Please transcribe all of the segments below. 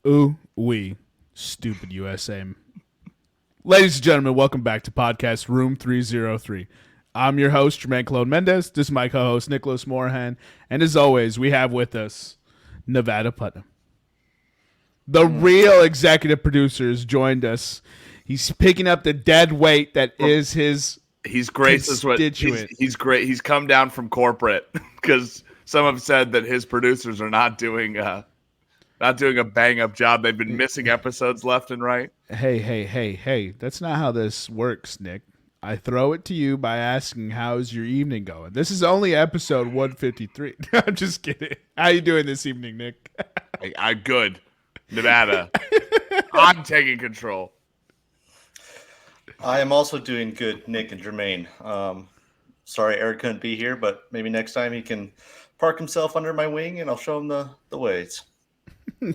Ooh, we stupid USA. Ladies and gentlemen, welcome back to podcast Room 303. I'm your host, Jermaine Mendez. This is my co-host, Nicholas Morahan. And as always, we have with us Nevada Putnam. The real executive producer has joined us. He's picking up the dead weight that is his He's graced us with he's great. He's come down from corporate because some have said that his producers are not doing a bang up job. They've been missing episodes left and right. Hey. That's not how this works, Nick. I throw it to you by asking, how's your evening going? This is only episode 153. I'm just kidding. How you doing this evening, Nick? I'm good. Nevada. I'm taking control. I am also doing good, Nick and Jermaine. Sorry Eric couldn't be here, but maybe next time he can park himself under my wing and I'll show him the ways.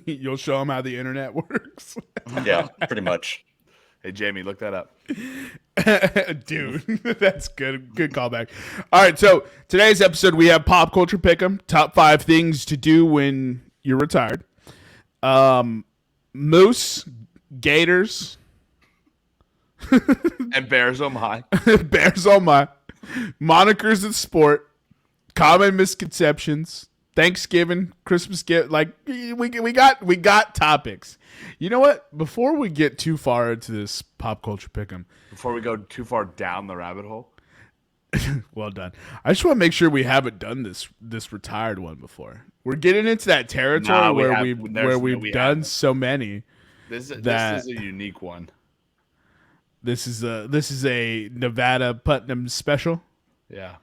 You'll show him how the internet works. Yeah, pretty much. Hey, Jamie, look that up. Dude, that's good. Good callback. All right, so today's episode, we have Pop Culture Pick'em, top 5 things to do when you're retired. Moose, Gators, and Bears, oh my. Bears, oh my. Monikers in sport, common misconceptions, Thanksgiving, Christmas gift. Like we got topics. You know what? Before we get too far into this pop culture pick'em, before we go too far down the rabbit hole, well done. I just want to make sure we haven't done this retired one before. We're getting into that territory where we've done so many. This is a unique one. This is a Nevada Putnam special. Yeah.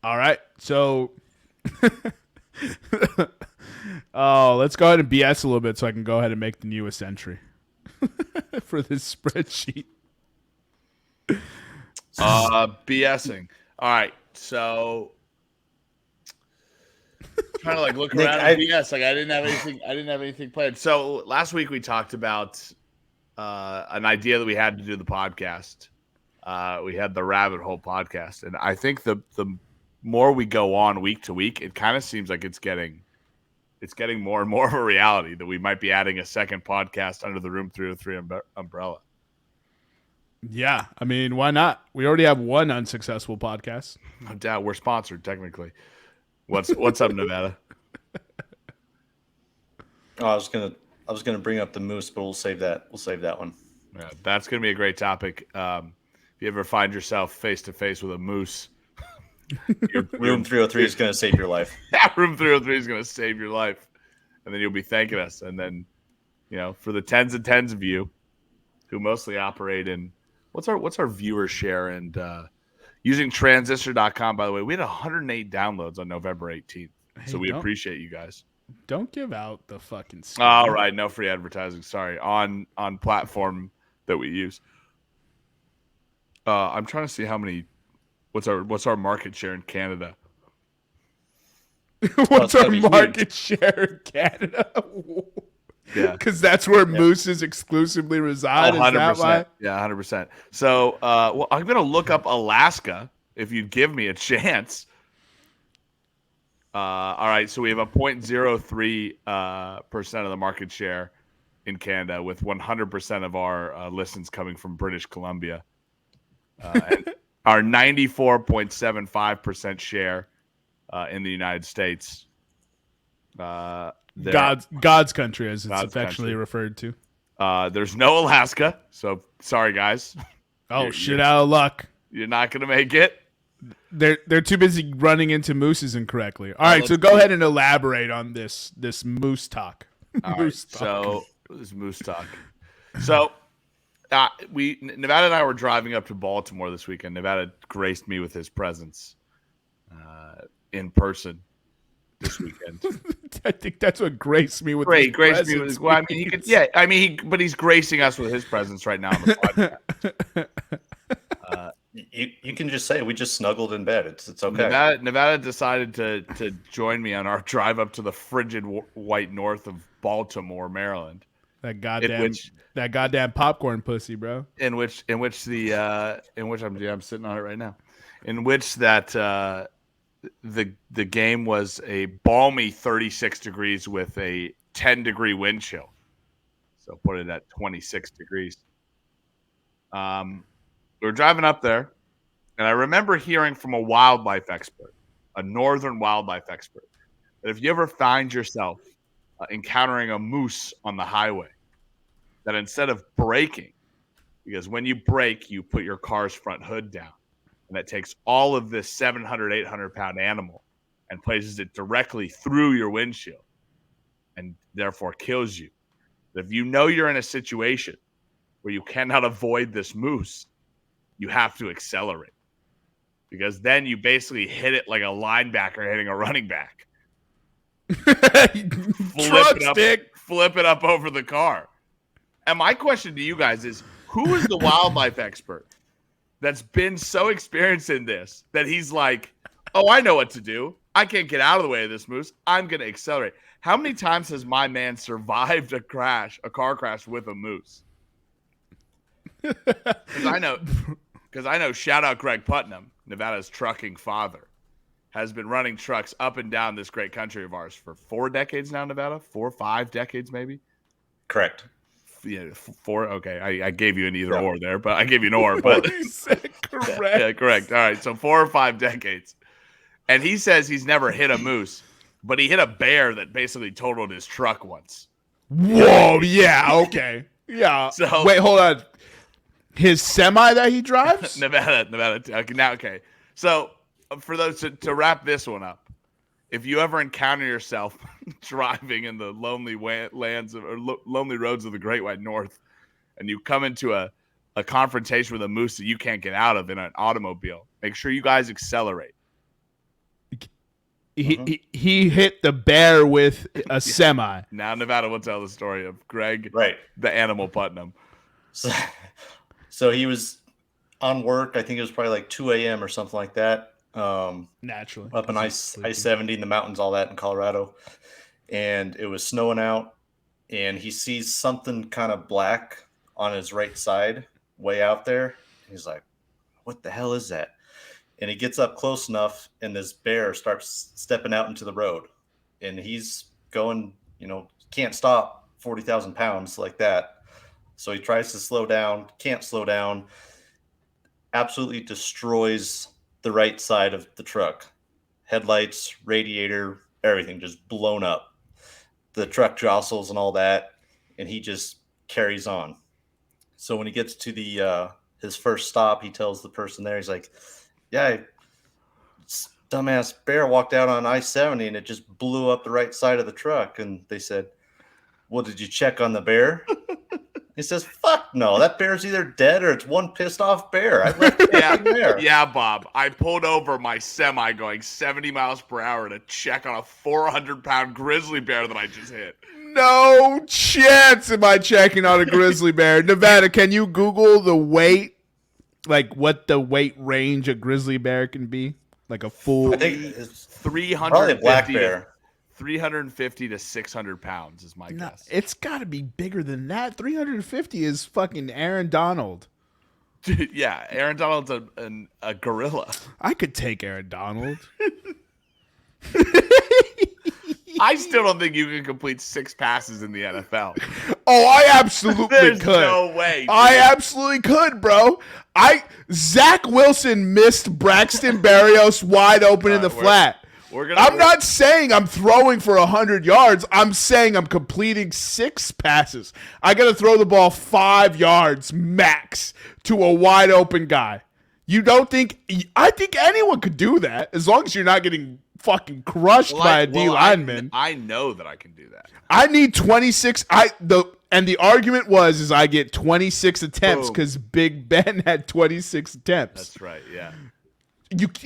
All right. So let's go ahead and BS a little bit so I can go ahead and make the newest entry for this spreadsheet. BSing. All right. So trying to look around and BS. I didn't have anything planned. So last week we talked about an idea that we had to do the podcast. We had the rabbit hole podcast, and I think the more we go on week to week, it kind of seems like it's getting more and more of a reality that we might be adding a second podcast under the Room 303 umbrella. Yeah, I mean, why not? We already have one unsuccessful podcast. No doubt, we're sponsored technically. What's up, Nevada? Oh, I was gonna bring up the moose, but we'll save that. We'll save that one. Yeah, that's gonna be a great topic. If you ever find yourself face to face with a moose, Room 303 is going to save your life. Yeah, Room 303 is going to save your life, and then you'll be thanking us. And then, for the tens and tens of you who mostly operate in what's our viewer share and using transistor.com. By the way, we had 108 downloads on November 18th, so we appreciate you guys. Don't give out the fucking stuff. All right, no free advertising. Sorry, on platform that we use. I'm trying to see how many. What's our market share in Canada? What's our market share in Canada? Yeah, because that's where mooses exclusively reside. 100%. Is that why? Yeah, 100%. So, I'm going to look up Alaska if you'd give me a chance. All right, so we have a 0.03% of the market share in Canada, with 100% of our listens coming from British Columbia. And our 94.75% share in the United States. God's country, as it's affectionately referred to. There's no Alaska, so sorry, guys. Oh, shit out of luck. You're not going to make it. They're too busy running into mooses incorrectly. All right, so go ahead and elaborate on this moose talk. So this moose talk. So Nevada and I were driving up to Baltimore this weekend. Nevada graced me with his presence in person this weekend. I think that's what graced me with his presence. Well, I mean, but he's gracing us with his presence right now on the podcast. You can just say we just snuggled in bed. It's okay. Nevada decided to join me on our drive up to the frigid white north of Baltimore, Maryland. That goddamn popcorn pussy, bro. In which I'm sitting on it right now. In which that the game was a balmy 36 degrees with a 10-degree wind chill. So put it at 26 degrees. We were driving up there, and I remember hearing from a wildlife expert, a northern wildlife expert, that if you ever find yourself encountering a moose on the highway, that instead of braking, because when you brake, you put your car's front hood down, and that takes all of this 700, 800-pound animal and places it directly through your windshield and therefore kills you. But if you know you're in a situation where you cannot avoid this moose, you have to accelerate, because then you basically hit it like a linebacker hitting a running back. Flip it up over the car. And my question to you guys is, who is the wildlife expert that's been so experienced in this that he's like, oh, I know what to do. I can't get out of the way of this moose. I'm going to accelerate. How many times has my man survived a car crash with a moose? Because I know, shout out Greg Putnam, Nevada's trucking father, has been running trucks up and down this great country of ours for 4 decades now, Nevada? 4 or 5 decades, maybe? Correct. Yeah, 4. Okay, I gave you an either or there, but I gave you an or. But You said correct. Yeah, correct. All right, so 4 or 5 decades. And he says he's never hit a moose, but he hit a bear that basically totaled his truck once. Whoa, yeah, okay. Yeah. So wait, hold on. His semi that he drives? Nevada. Okay. So for those to wrap this one up, if you ever encounter yourself driving in the lonely lonely roads of the Great White North, and you come into a confrontation with a moose that you can't get out of in an automobile, make sure you guys accelerate. He hit the bear with a semi. Now Nevada will tell the story of Greg, right, the animal Putnam. So he was on work. I think it was probably like 2 a.m. or something like that. Naturally. Up in I-70 in the mountains, all that in Colorado. And it was snowing out. And he sees something kind of black on his right side way out there. He's like, what the hell is that? And he gets up close enough, and this bear starts stepping out into the road. And he's going, can't stop 40,000 pounds like that. So he tries to slow down, can't slow down, absolutely destroys the right side of the truck. Headlights, radiator, everything just blown up. The truck jostles and all that, and he just carries on. So when he gets to his first stop, he tells the person there, he's like, yeah, dumbass bear walked out on I-70 and it just blew up the right side of the truck. And they said, well, did you check on the bear? He says, fuck no, that bear's either dead or it's one pissed off bear. I left it there. Yeah, Bob. I pulled over my semi going 70 miles per hour to check on a 400-pound grizzly bear that I just hit. No chance am I checking on a grizzly bear. Nevada, can you Google the weight? Like what the weight range a grizzly bear can be? Like a full... I think it's 350 probably a black bear. 350 to 600 pounds is my guess. It's got to be bigger than that. 350 is fucking Aaron Donald. Dude, yeah, Aaron Donald's a gorilla. I could take Aaron Donald. I still don't think you can complete 6 passes in the NFL. Oh, I absolutely There's could. No way. Dude. I absolutely could, bro. Zach Wilson missed Braxton Berrios wide open in the flat. I'm not saying I'm throwing for 100 yards. I'm saying I'm completing 6 passes. I got to throw the ball 5 yards max to a wide open guy. You don't think? I think anyone could do that as long as you're not getting fucking crushed by a D lineman. I know that I can do that. I need 26. And the argument was I get 26 attempts because Big Ben had 26 attempts. That's right. Yeah.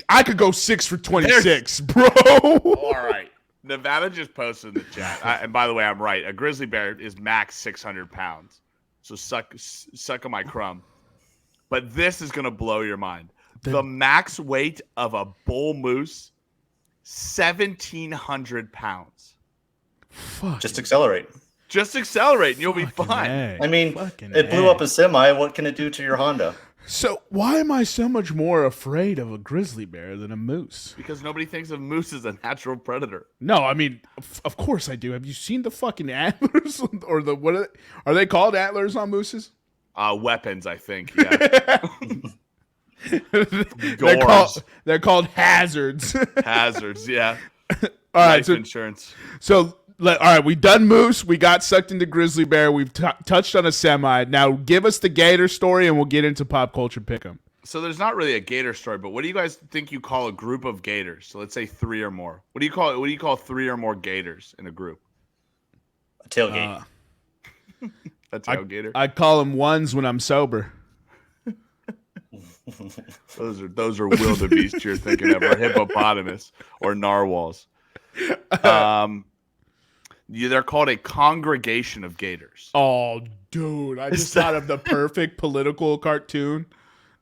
I could go 6 for 26, bro. All right. Nevada just posted in the chat. And by the way, I'm right. A grizzly bear is max 600 pounds. So suck on my crumb. But this is going to blow your mind. The max weight of a bull moose, 1,700 pounds. Fuck. Just accelerate. Just accelerate and you'll be fine. I mean, it blew up a semi. What can it do to your Honda? So why am I so much more afraid of a grizzly bear than a moose? Because nobody thinks of moose as a natural predator. No, I mean, of course I do. Have you seen the fucking antlers or are they called antlers on mooses? Weapons, I think. Yeah. they're called hazards. Hazards, yeah. All right, Life insurance. So, all right, we done moose. We got sucked into grizzly bear. We've touched on a semi. Now, give us the gator story, and we'll get into pop culture pick'em. So, there's not really a gator story, but what do you guys think you call a group of gators? So, let's say 3 or more. What do you call it? What do you call 3 or more gators in a group? A tailgate. A tailgater. I call them ones when I'm sober. Those are wildebeest you're thinking of, or hippopotamus, or narwhals. They're called a congregation of gators. Oh, dude, I just thought of the perfect political cartoon.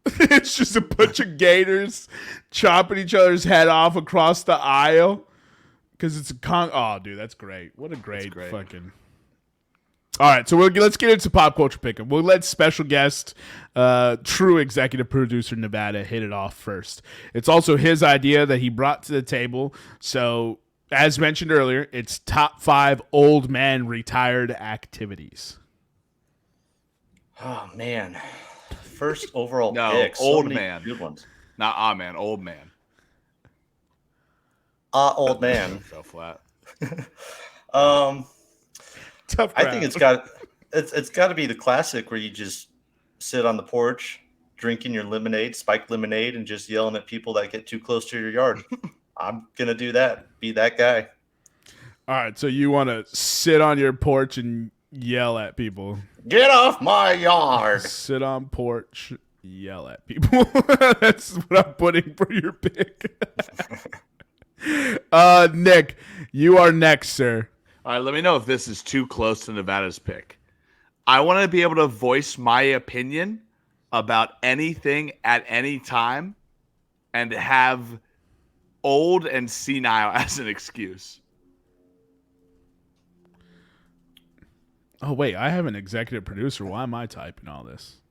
It's just a bunch of gators chopping each other's head off across the aisle because it's a Oh, dude, that's great. What a great fucking. All right, so let's get into pop culture pick'em. We'll let special guest, true executive producer Nevada, hit it off first. It's also his idea that he brought to the table. So, as mentioned earlier, it's top 5 old man retired activities. Oh man, first overall pick. Old man. Good ones. Not man. Old man. Old man. So flat. Tough I think it's got to be the classic where you just sit on the porch drinking your lemonade, spiked lemonade, and just yelling at people that get too close to your yard. I'm gonna do that. Be that guy. All right, so you want to sit on your porch and yell at people. Get off my yard. Sit on porch, yell at people. That's what I'm putting for your pick. Nick, you are next, sir. All right, let me know if this is too close to Nevada's pick. I want to be able to voice my opinion about anything at any time and have old and senile as an excuse. Oh, wait, I have an executive producer. Why am I typing all this?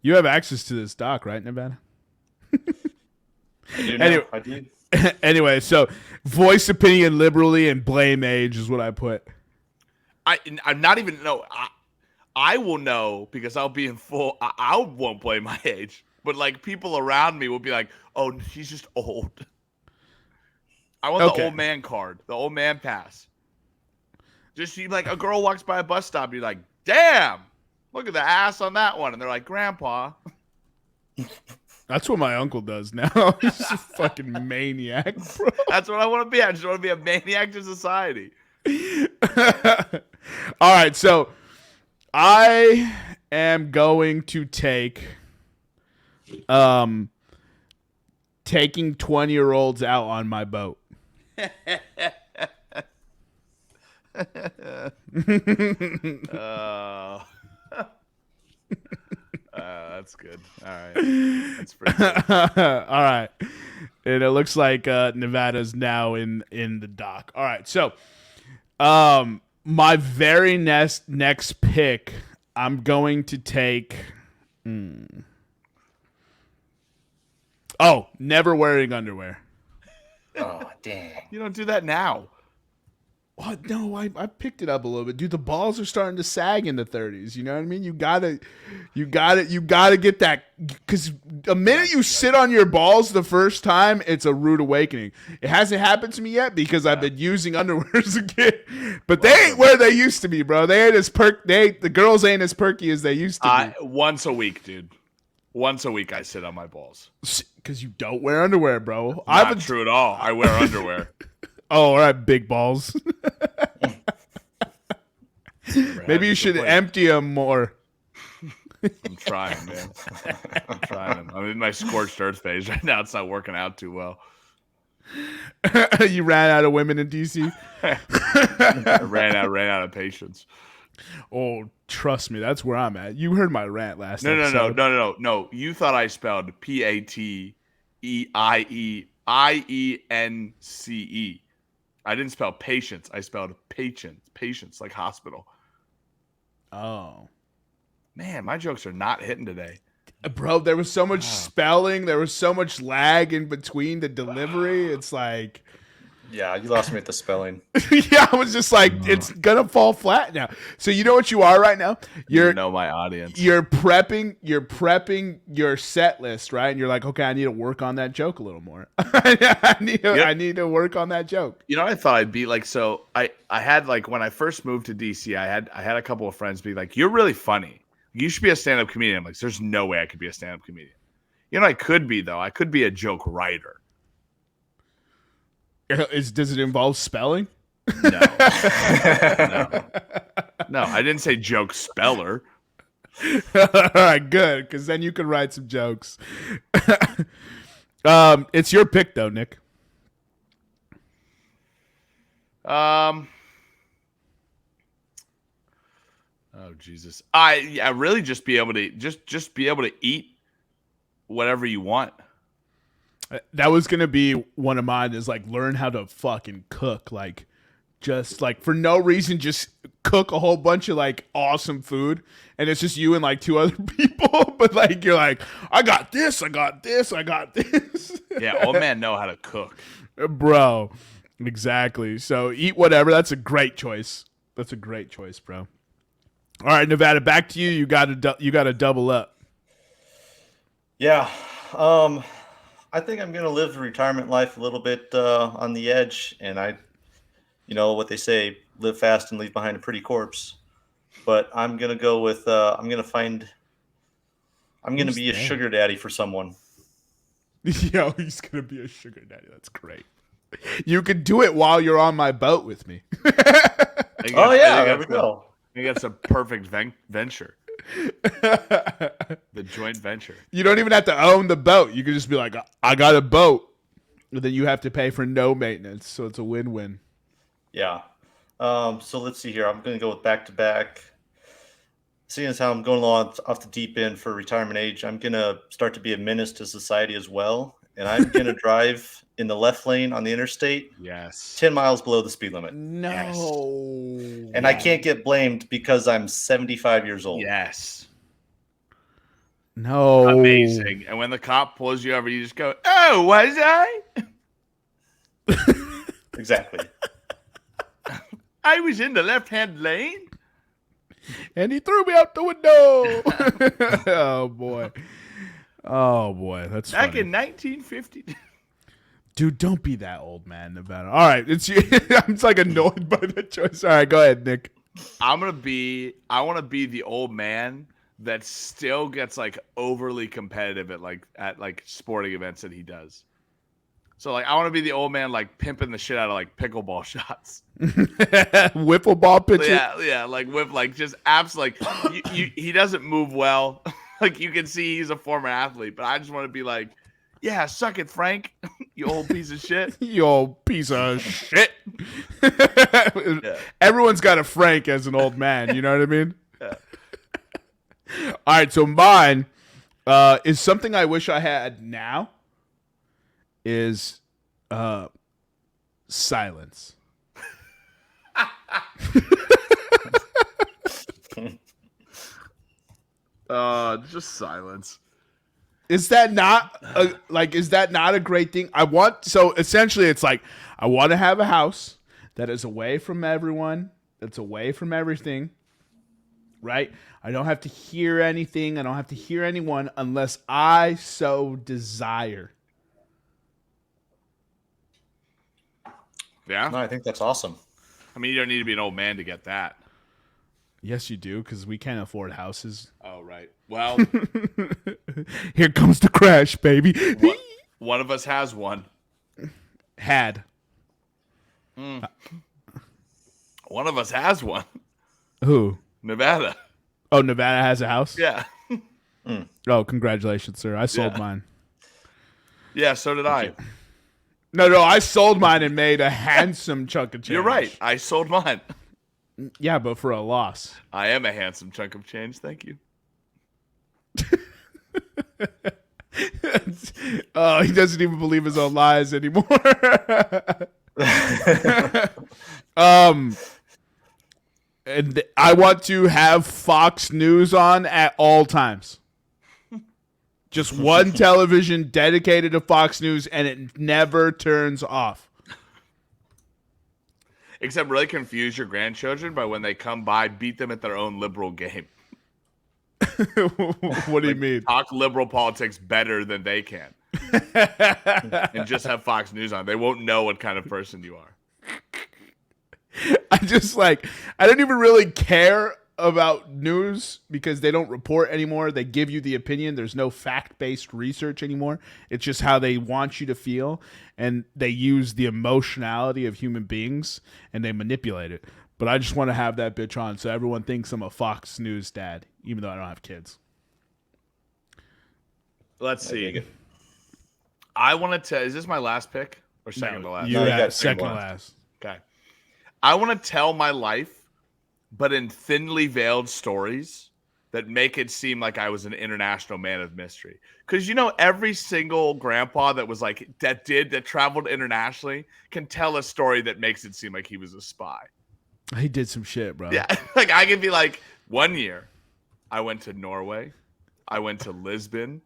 You have access to this doc, right, Nevada? I do now. I do. Anyway, so voice opinion liberally and blame age is what I put. I'm not even no. I will know because I'll be in full. I won't blame my age, but like people around me will be like, "Oh, he's just old." I want the old man card, the old man pass. Just see, like a girl walks by a bus stop, and you're like, "Damn, look at the ass on that one," and they're like, "Grandpa." That's what my uncle does now. He's a fucking maniac, bro. That's what I want to be. I just want to be a maniac to society. All right, so I am going to take taking 20-year-olds out on my boat. That's good. All right. That's pretty good. All right. And it looks like Nevada's now in the dock. All right. So my very next pick, I'm going to take never wearing underwear. Oh, dang. You don't do that now. What? No, I picked it up a little bit, dude. The balls are starting to sag in the 30s. You know what I mean? You gotta get that, because the minute you sit on your balls the first time, it's a rude awakening. It hasn't happened to me yet because I've been using underwear as a kid, but they ain't where they used to be, bro. They ain't as the girls ain't as perky as they used to be. Once a week, dude. Once a week, I sit on my balls. Because you don't wear underwear, bro. Not true at all. I wear underwear. Oh, all right, big balls. Maybe you should empty them more. I'm trying, man. I'm trying. I'm in my scorched earth phase right now. It's not working out too well. You ran out of women in DC? I ran out of patience. Oh, trust me, that's where I'm at. You heard my rant last episode. No. You thought I spelled Pateience. I didn't spell patience. I spelled patience, like hospital. Oh. Man, my jokes are not hitting today. Bro, there was so much spelling. There was so much lag in between the delivery. It's like... Yeah, you lost me at the spelling. Yeah, I was just like, it's gonna fall flat now. So you know what you are right now? You know my audience. You're prepping your set list, right? And you're like, okay, I need to work on that joke a little more. I need to work on that joke. You know, I thought I'd be like, so I had like when I first moved to DC, I had a couple of friends be like, you're really funny. You should be a stand-up comedian. I'm like, there's no way I could be a stand-up comedian. You know, I could be though. I could be a joke writer. Does it involve spelling? No. No, I didn't say joke speller. All right, good, because then you can write some jokes. It's your pick, though, Nick. Oh Jesus! I really just be able to just be able to eat whatever you want. That was gonna be one of mine. Is like learn how to fucking cook, like just like for no reason, just cook a whole bunch of like awesome food, and it's just you and like two other people. But like you're like, I got this. Yeah, old man know how to cook, bro. Exactly. So eat whatever. That's a great choice. Bro. All right, Nevada, back to you. You got to double up. Yeah. I think I'm going to live the retirement life a little bit on the edge. And you know what they say, live fast and leave behind a pretty corpse. But I'm going to go with, I'm going to be a sugar daddy for someone. Yo, he's going to be a sugar daddy. That's great. You could do it while you're on my boat with me. There we go. I think that's a perfect venture. The joint venture. You don't even have to own the boat. You can just be like, I got a boat. And then you have to pay for no maintenance. So it's a win-win. Yeah. So let's see here. I'm going to go with back-to-back. Seeing as how I'm going along off the deep end for retirement age, I'm going to start to be a menace to society as well. And I'm going to drive in the left lane on the interstate. Yes. 10 miles below the speed limit. No. Yes. And I can't get blamed because I'm 75 years old. Yes. No. Amazing. And when the cop pulls you over, you just go, oh, was I? Exactly. I was in the left-hand lane. And he threw me out the window. Oh, boy. That's Back funny. in 1950. Dude, don't be that old, man, Nevada. All right, I'm just like annoyed by that choice. All right, go ahead, Nick. I want to be the old man that still gets like overly competitive at sporting events that he does. So like I want to be the old man like pimping the shit out of like pickleball shots. Wiffle ball pitching. Yeah, like whip like just absolutely like he doesn't move well. Like you can see he's a former athlete, but I just want to be like, yeah, suck it, Frank, you old piece of shit. You old piece of shit. Yeah. Everyone's got a Frank as an old man, you know what I mean? Yeah. All right, so mine is something I wish I had now is silence. Just silence. Is that not a great thing? So essentially it's like I want to have a house that is away from everyone, that's away from everything, right? I don't have to hear anything. I don't have to hear anyone unless I so desire. Yeah. No, I think that's awesome. I mean, you don't need to be an old man to get that. Yes, you do, because we can't afford houses. Oh, right. Well, here comes the crash, baby. One of us has one. Had. One of us has one. Who? Nevada. Oh, Nevada has a house? Yeah. Oh, congratulations, sir. I sold mine. Yeah, so did I. No, I sold mine and made a handsome chunk of change. You're right. I sold mine. Yeah, but for a loss. I am a handsome chunk of change. Thank you. Oh, he doesn't even believe his own lies anymore. And I want to have Fox News on at all times. Just one television dedicated to Fox News, and it never turns off. Except really confuse your grandchildren by when they come by, beat them at their own liberal game. What do you mean? Talk liberal politics better than they can. And just have Fox News on. They won't know what kind of person you are. I don't even really care about news because they don't report anymore. They give you the opinion. There's no fact-based research anymore. It's just how they want you to feel, and they use the emotionality of human beings and they manipulate it. But I just want to have that bitch on so everyone thinks I'm a Fox News dad, even though I don't have kids. Let's see. I want to is this my last pick or second to last? You got second to last. Okay. I want to tell my life, but in thinly veiled stories that make it seem like I was an international man of mystery. Because, every single grandpa that traveled internationally can tell a story that makes it seem like he was a spy. He did some shit, bro. Yeah. I could be like, 1 year, I went to Norway, I went to Lisbon,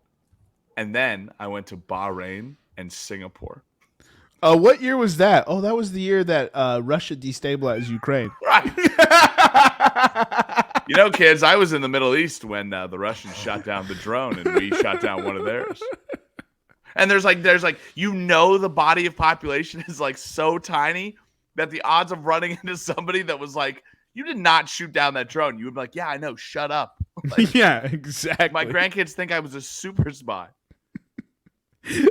and then I went to Bahrain and Singapore. What year was that? Oh, that was the year that Russia destabilized Ukraine. Right. Kids, I was in the Middle East when the Russians shot down the drone and we shot down one of theirs. And there's the body of population is so tiny that the odds of running into somebody that was like, you did not shoot down that drone. You would be like, yeah, I know. Shut up. Yeah, exactly. My grandkids think I was a super spy.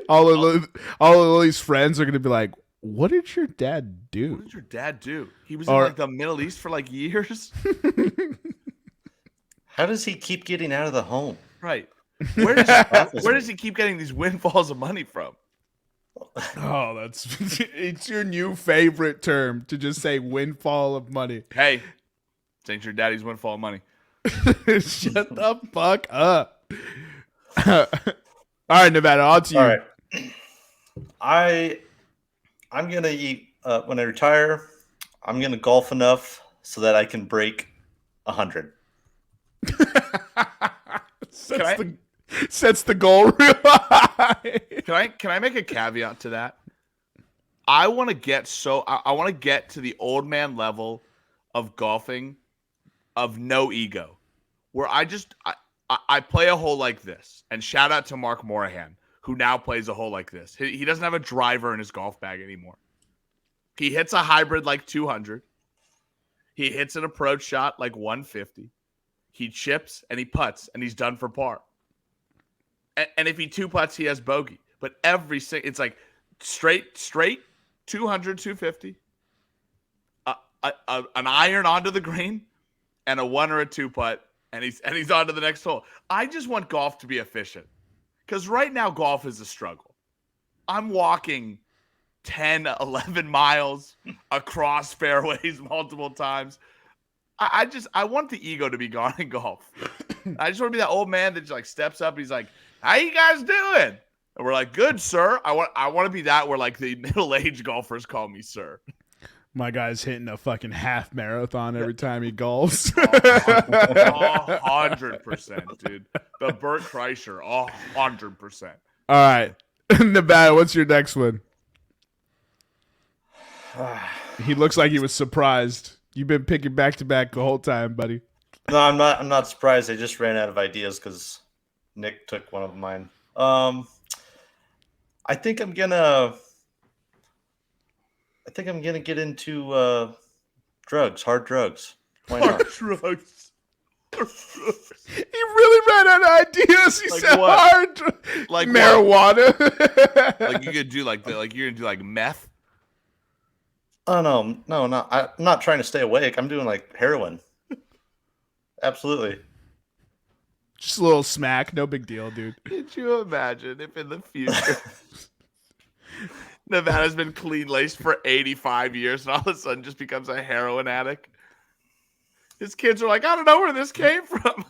All of Lily's friends are going to be like, what did your dad do? What did your dad do? He was in the Middle East for years. How does he keep getting out of the home? Right. Where does he keep getting these windfalls of money from? Oh, it's your new favorite term to just say windfall of money. Hey, this ain't your daddy's windfall of money. Shut the fuck up. All right, Nevada, on to you. All right. I'm going to eat, when I retire, I'm going to golf enough so that I can break 100. Sets the goal real high. Can I make a caveat to that? I want to get to the old man level of golfing of no ego, where I play a hole like this, and shout out to Mark Morahan, who now plays a hole like this. He doesn't have a driver in his golf bag anymore. He hits a hybrid 200. He hits an approach shot 150. He chips and he putts, and he's done for par. And if he two putts, he has bogey. But it's straight 200, 250, an iron onto the green, and a one or a two putt, and he's on to the next hole. I just want golf to be efficient, because right now golf is a struggle. I'm walking 10, 11 miles across fairways multiple times. I want the ego to be gone in golf. I just want to be that old man that just steps up and he's like, how you guys doing? And we're like, good, sir. I want to be that where the middle-aged golfers call me sir. My guy's hitting a fucking half marathon every time he golfs. 100%, dude. The Bert Kreischer, 100%. All right. Nevada, what's your next one? He looks like he was surprised. You've been picking back-to-back the whole time, buddy. No, I'm not surprised. I just ran out of ideas because Nick took one of mine. I think I'm gonna get into drugs, hard drugs. Why not? Hard drugs. He really ran out of ideas. He said what? hard marijuana. You could do you're gonna do meth. Oh no, I'm not trying to stay awake. I'm doing heroin. Absolutely. Just a little smack, no big deal, dude. Could you imagine if in the future Nevada's been clean laced for 85 years and all of a sudden just becomes a heroin addict? His kids are like, I don't know where this came from.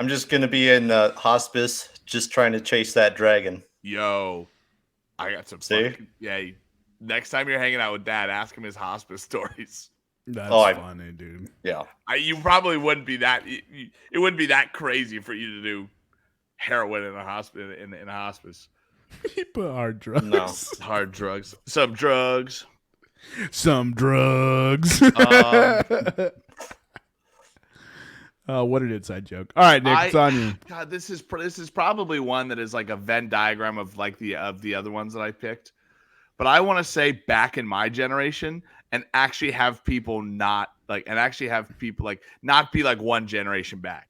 I'm just gonna be in hospice, just trying to chase that dragon. Yo, I got some. Next time you're hanging out with Dad, ask him his hospice stories. That's funny, dude. Yeah, you probably wouldn't be that. It wouldn't be that crazy for you to do heroin in a hospital in a hospice. He put hard drugs. No. Hard drugs. Some drugs. Some drugs. What an inside joke. All right, Nick, it's on you. God, this is probably one that is like a Venn diagram of like the other ones that I picked. But I want to say back in my generation and actually have people not be like one generation back.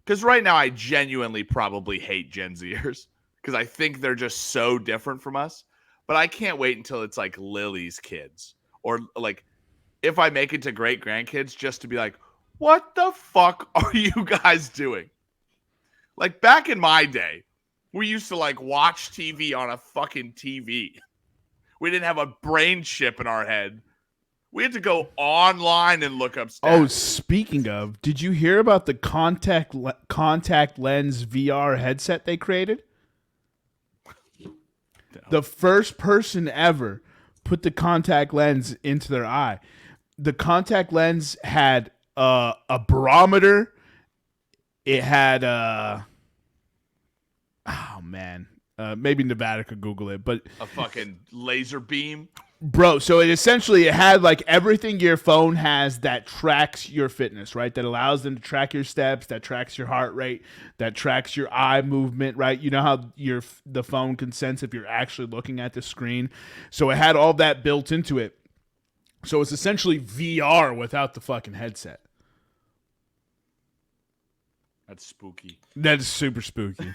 Because right now I genuinely probably hate Gen Zers because I think they're just so different from us. But I can't wait until it's like Lily's kids or like if I make it to great grandkids just to be like, what the fuck are you guys doing? Like back in my day, we used to like watch TV on a fucking TV. We didn't have a brain chip in our head. We had to go online and look up stats. Oh, speaking of, did you hear about the contact lens VR headset they created? No. The first person ever put the contact lens into their eye. The contact lens had a barometer. It had maybe Nevada could Google it, but a fucking laser beam, bro. So it had like everything your phone has that tracks your fitness, right? That allows them to track your steps, that tracks your heart rate, that tracks your eye movement, right? You know how the phone can sense if you're actually looking at the screen. So it had all that built into it. So it's essentially VR without the fucking headset. That's spooky. That is super spooky.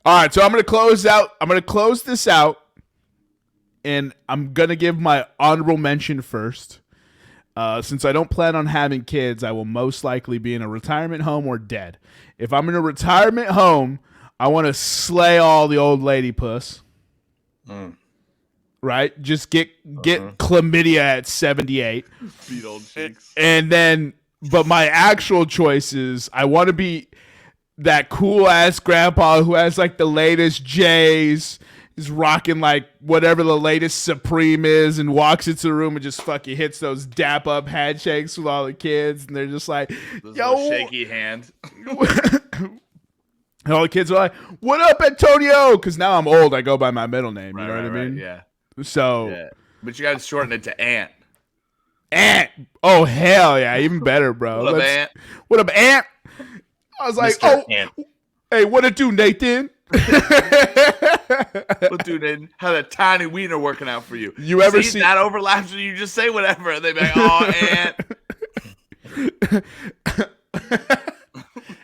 All right, so I'm going to close this out, and I'm going to give my honorable mention first. Since I don't plan on having kids, I will most likely be in a retirement home or dead. If I'm in a retirement home, I want to slay all the old lady puss. Right? Just get chlamydia at 78. Beat old cheeks. And then, but my actual choice is I want to be that cool ass grandpa who has like the latest J's, is rocking like whatever the latest Supreme is, and walks into the room and just fucking hits those dap up handshakes with all the kids, and they're just like, yo, shaky hand. And all the kids are like, what up, Antonio? Because now I'm old. I go by my middle name. You know what I mean? Yeah. So, yeah. But you got to shorten it to Ant. Ant. Oh, hell yeah. Even better, bro. What up, Ant? What up, Ant? I was like, Mr. Ant. Hey, what it do, Nathan? What do, Nathan? How that tiny wiener working out for you? You ever see that overlaps and you just say whatever and they be like, oh, Ant.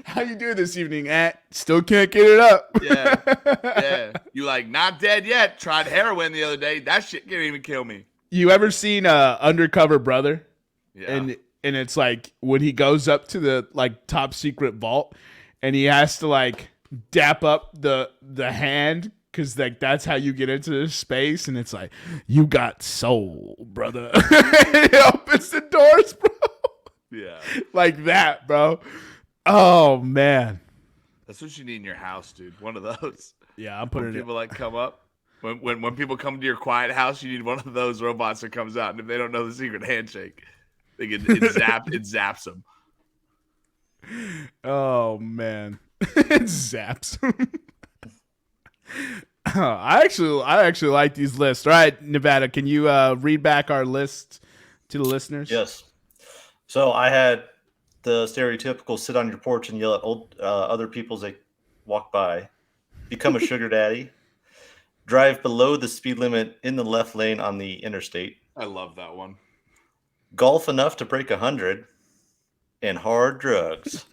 How you doing this evening, Ant? Still can't get it up. Yeah. You like, not dead yet. Tried heroin the other day. That shit can't even kill me. You ever seen Undercover Brother? Yeah. And it's like when he goes up to the like top secret vault and he has to like dap up the hand because like that's how you get into this space, and it's like, you got soul, brother. It opens the doors, bro. Yeah. Like that, bro. Oh man. That's what you need in your house, dude. One of those. Yeah, I'm putting when people like come up. When people come to your quiet house, you need one of those robots that comes out, and if they don't know the secret handshake, it zaps them. Oh man. It zaps them. I actually like these lists. All right, Nevada, can you read back our list to the listeners? Yes. So I had the stereotypical sit on your porch and yell at other people as they walk by, become a sugar daddy, drive below the speed limit in the left lane on the interstate. I love that one. Golf enough to break 100, and hard drugs.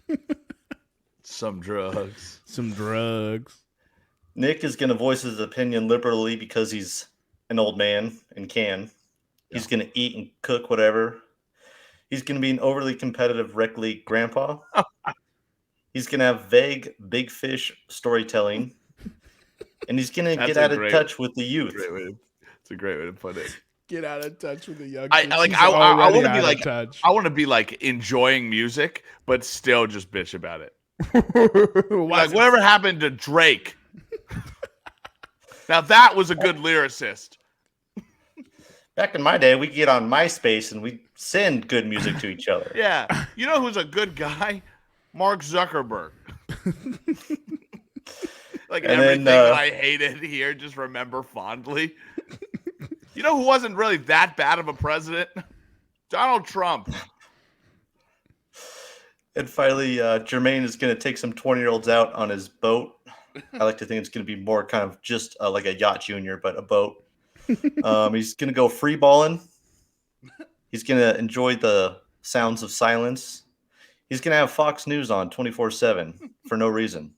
Some drugs. Nick is going to voice his opinion liberally because he's an old man and can. Yeah. He's going to eat and cook whatever. He's going to be an overly competitive rec league grandpa. He's going to have vague big fish storytelling. And he's going to get out of touch with the youth. It's a great way to put it. Get out of touch with the young. I want to be like enjoying music, but still just bitch about it. Like whatever happened to Drake? Now that was a good lyricist. Back in my day, we get on MySpace and we send good music to each other. Yeah. You know who's a good guy? Mark Zuckerberg. Like And everything then, that I hated here, just remember fondly. You know who wasn't really that bad of a president? Donald Trump. And finally, Jermaine is going to take some 20-year-olds out on his boat. I like to think it's going to be more kind of just like a yacht junior, but a boat. He's going to go free balling. He's going to enjoy the sounds of silence. He's going to have Fox News on 24/7 for no reason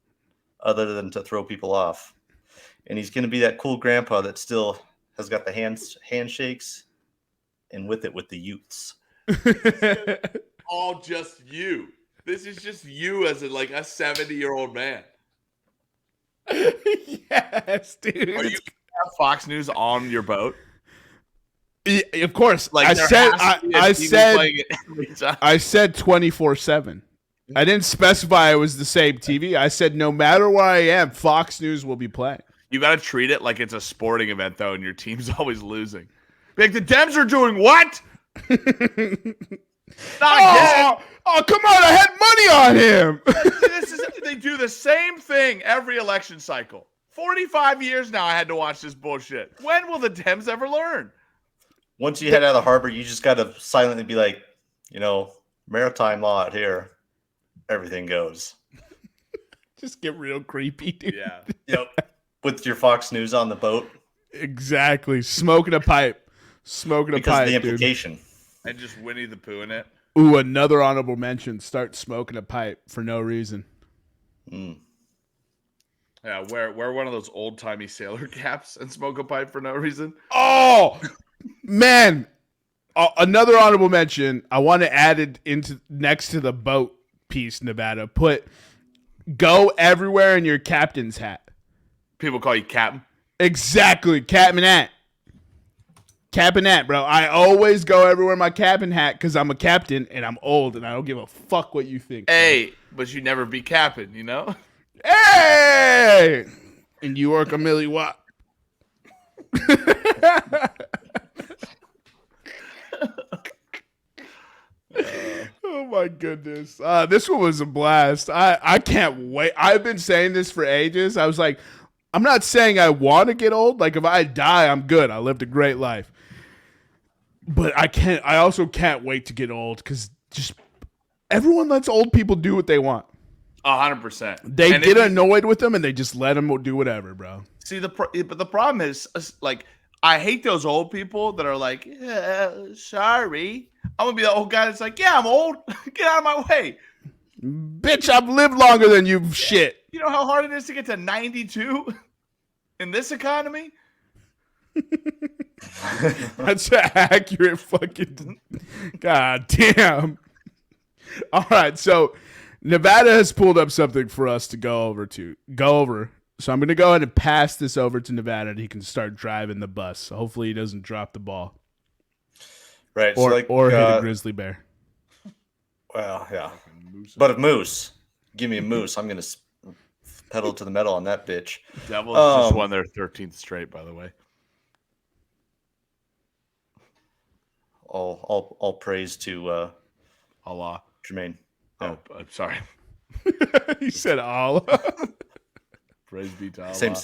other than to throw people off. And he's going to be that cool grandpa that still has got the handshakes and with the youths. All just you. This is just you as a 70-year-old man. Yes, dude. Are you gonna have Fox News on your boat? Yeah, of course. Like I said 24/7. I didn't specify it was the same TV. I said no matter where I am, Fox News will be playing. You got to treat it like it's a sporting event, though, and your team's always losing. Like, the Dems are doing what? Oh, come on. I had money on him. They do the same thing every election cycle. 45 years now I had to watch this bullshit. When will the Dems ever learn? Once you head out of the harbor, you just got to silently be like, maritime law out here, everything goes. Just get real creepy, dude. Yeah. Yep. With your Fox News on the boat. Exactly. Smoking a pipe. Smoking a pipe, because of the implication. Dude. And just Winnie the Pooh in it. Ooh, another honorable mention. Start smoking a pipe for no reason. Mm. Yeah, wear one of those old-timey sailor caps and smoke a pipe for no reason. Oh, man. Another honorable mention. I want to add it into next to the boat piece, Nevada. Put go everywhere in your captain's hat. People call you Captain? Exactly. Captain hat. Captain hat, bro. I always go everywhere in my captain hat because I'm a captain and I'm old and I don't give a fuck what you think. Hey, bro. But you never be capping, you know? Hey! In New York, a milli watt. Oh my goodness. This one was a blast. I can't wait. I've been saying this for ages. I was like, I'm not saying I want to get old. Like if I die, I'm good. I lived a great life. But I also can't wait to get old because just everyone lets old people do what they want. 100%. They get annoyed with them and they just let them do whatever, bro. See, but the problem is, like, I hate those old people that are like, sorry. I'm going to be the old guy that's like, yeah, I'm old. Get out of my way. Bitch, I've lived longer than you, shit. You know how hard it is to get to 92 in this economy? That's an accurate fucking... God damn. All right, so Nevada has pulled up something for us to go over. So I'm going to go ahead and pass this over to Nevada and he can start driving the bus. So hopefully he doesn't drop the ball. Right. Or hit a grizzly bear. Well, yeah. But a moose. Give me a moose. I'm going to pedal to the metal on that bitch. Devils just won their 13th straight, by the way. All praise to Allah. Jermaine. Oh, I'm sorry. He said Allah. Praise be to Allah. Same.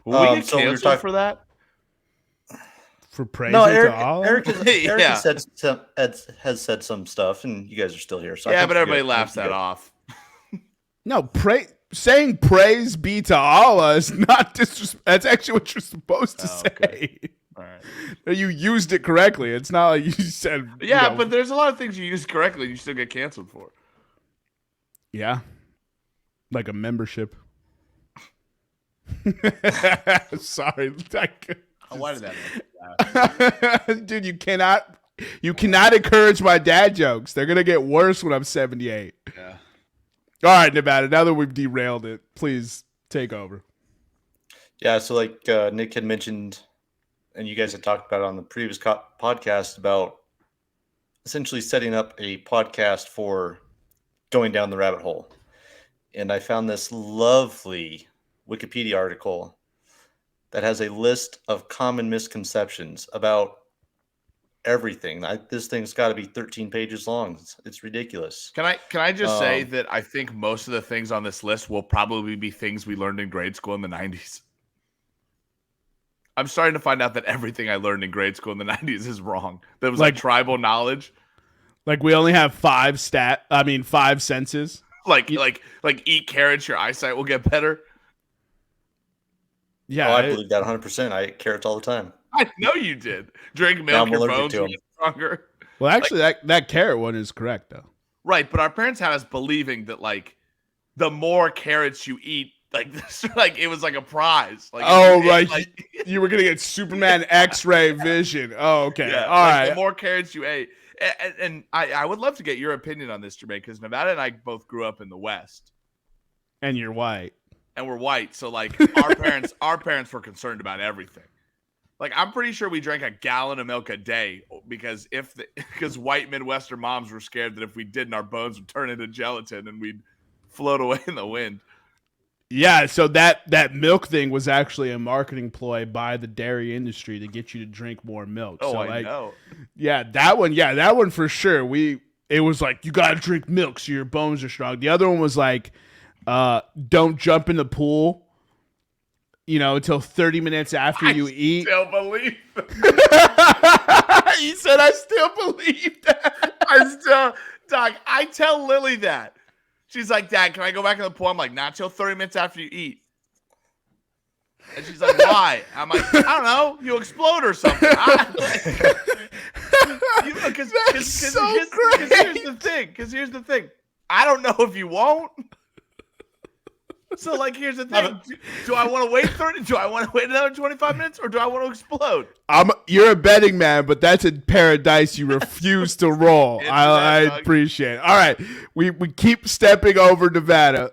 Will we get canceled for that? For praise Eric, to Allah? Eric has said some stuff, and you guys are still here. So yeah, but everybody laughs that off. No, saying praise be to Allah is not disrespect. That's actually what you're supposed to say. Okay. All right. You used it correctly. It's not like you said. Yeah, but there's a lot of things you use correctly and you still get canceled for. Yeah. Like a membership. Sorry. Why did that? Dude, you cannot encourage my dad jokes. They're gonna get worse when I'm 78. Yeah. All right, Nevada. Now that we've derailed it, please take over. Yeah. So, like Nick had mentioned, and you guys had talked about on the previous podcast about essentially setting up a podcast for going down the rabbit hole. And I found this lovely Wikipedia article that has a list of common misconceptions about everything. This thing's got to be 13 pages long. It's ridiculous. Can I just say that I think most of the things on this list will probably be things we learned in grade school in the 90s. I'm starting to find out that everything I learned in grade school in the 90s is wrong. That was like tribal knowledge. Like we only have 5 senses. Like eat carrots, your eyesight will get better. Yeah, I believe that 100%. I eat carrots all the time. I know you did. Drink milk, your bones will get stronger. Well, actually, that carrot one is correct though. Right, but our parents had us believing that like the more carrots you eat, like this, like it was like a prize. Like right, you were gonna get Superman X-ray vision. Oh, okay, yeah, all right. The more carrots you ate. And I would love to get your opinion on this, Jermaine, because Nevada and I both grew up in the West. And you're white. And we're white. So, like, our parents were concerned about everything. Like, I'm pretty sure we drank a gallon of milk a day because white Midwestern moms were scared that if we didn't, our bones would turn into gelatin and we'd float away in the wind. Yeah, so that milk thing was actually a marketing ploy by the dairy industry to get you to drink more milk. Oh, so, I know. Yeah, that one for sure. It was like, you gotta drink milk so your bones are strong. The other one was like, don't jump in the pool, until 30 minutes after you eat. I still believe He said, I still believe that. Doc, I tell Lily that. She's like, Dad, can I go back in the pool? I'm like, not till 30 minutes after you eat. And she's like, why? I'm like, I don't know. You'll explode or something. Because here's the thing. I don't know if you won't. So, like, here's the thing. Do I want to wait 30? Do I want to wait another 25 minutes? Or do I want to explode? You're a betting man, but that's a paradise you refuse to roll. I appreciate it. All right. We keep stepping over Nevada.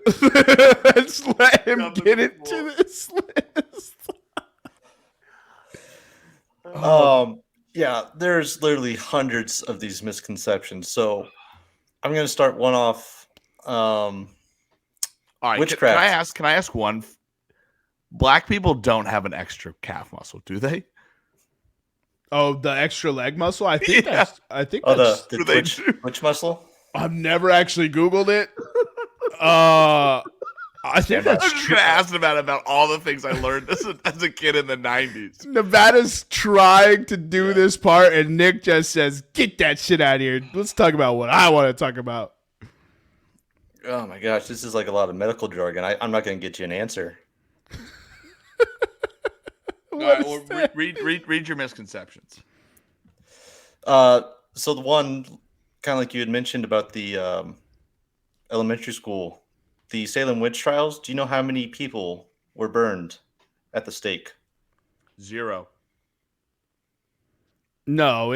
Let's let him get into this list. Yeah, there's literally hundreds of these misconceptions. So I'm going to start one off. All right, witchcraft. Can I ask one? Black people don't have an extra calf muscle, do they? Oh, the extra leg muscle? I think that's the twitch muscle? I've never actually Googled it. I think that's I'm just true. gonna ask about all the things I learned as a kid in the 90s. Nevada's trying to do this part, and Nick just says, "Get that shit out of here. Let's talk about what I want to talk about." Oh my gosh, this is like a lot of medical jargon. I'm not going to get you an answer. Read your misconceptions. So the one, kind of like you had mentioned about the elementary school, the Salem witch trials. Do you know how many people were burned at the stake? 0. No,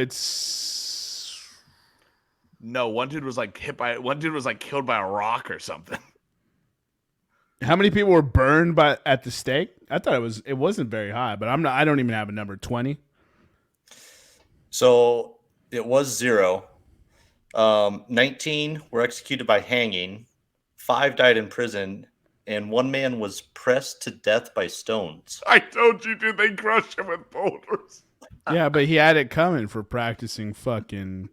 No, one dude was killed by a rock or something. How many people were burned at the stake? I thought it wasn't very high, but I don't even have a number. 20. So it was 0. 19 were executed by hanging. 5 died in prison, and 1 man was pressed to death by stones. I told you, dude, they crushed him with boulders. Yeah, but he had it coming for practicing fucking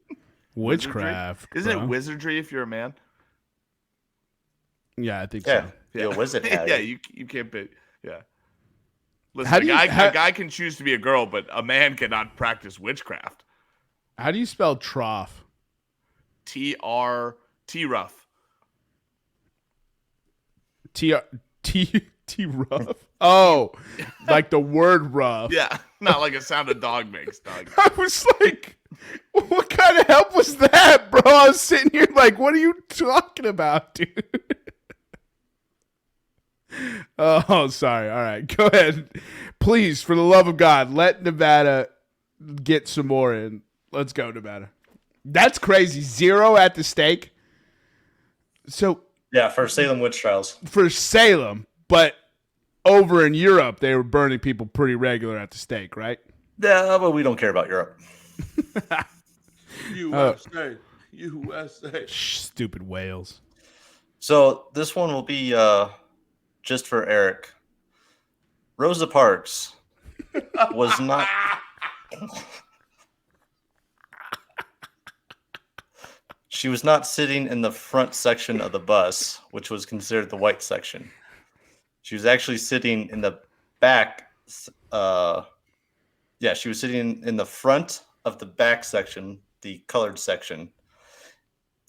witchcraft. Isn't it wizardry if you're a man? Yeah, I think so. Yeah, a wizard. Yeah, you can't be. Yeah. Listen, a guy can choose to be a girl, but a man cannot practice witchcraft. How do you spell trough? T-rough. T-rough? Oh, like the word rough. Yeah, not like a sound a dog makes, dog. I was like, what kind of help was that, bro? I was sitting here like, what are you talking about, dude? Oh, sorry. All right, go ahead. Please, for the love of God, let Nevada get some more in. Let's go, Nevada. That's crazy. 0 at the stake. So yeah, for Salem witch trials. For Salem, but over in Europe, they were burning people pretty regular at the stake, right? Yeah, but we don't care about Europe. USA. Stupid whales. So this one will be just for Eric. Rosa Parks was not She was not sitting in the front section of the bus, which was considered the white section. She was actually sitting in the back. She was sitting in the front of the back section, the colored section.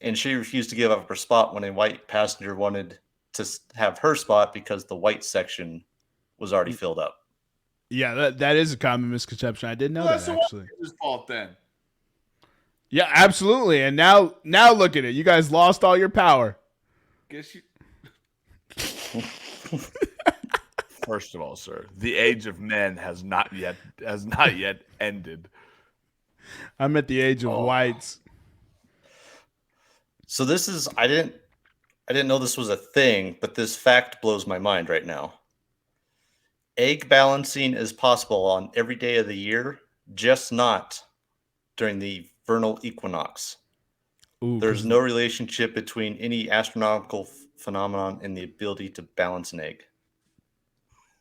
And she refused to give up her spot when a white passenger wanted to have her spot because the white section was already filled up. Yeah, that is a common misconception. I didn't know that, actually. It's his fault then. Yeah, absolutely. And now look at it. You guys lost all your power. Guess you. First of all, sir, the age of men has not yet ended. I'm at the age of whites. So this is I didn't know this was a thing, but this fact blows my mind right now. Egg balancing is possible on every day of the year, just not during the vernal equinox. Ooh, There's no relationship between any astronomical phenomenon and the ability to balance an egg.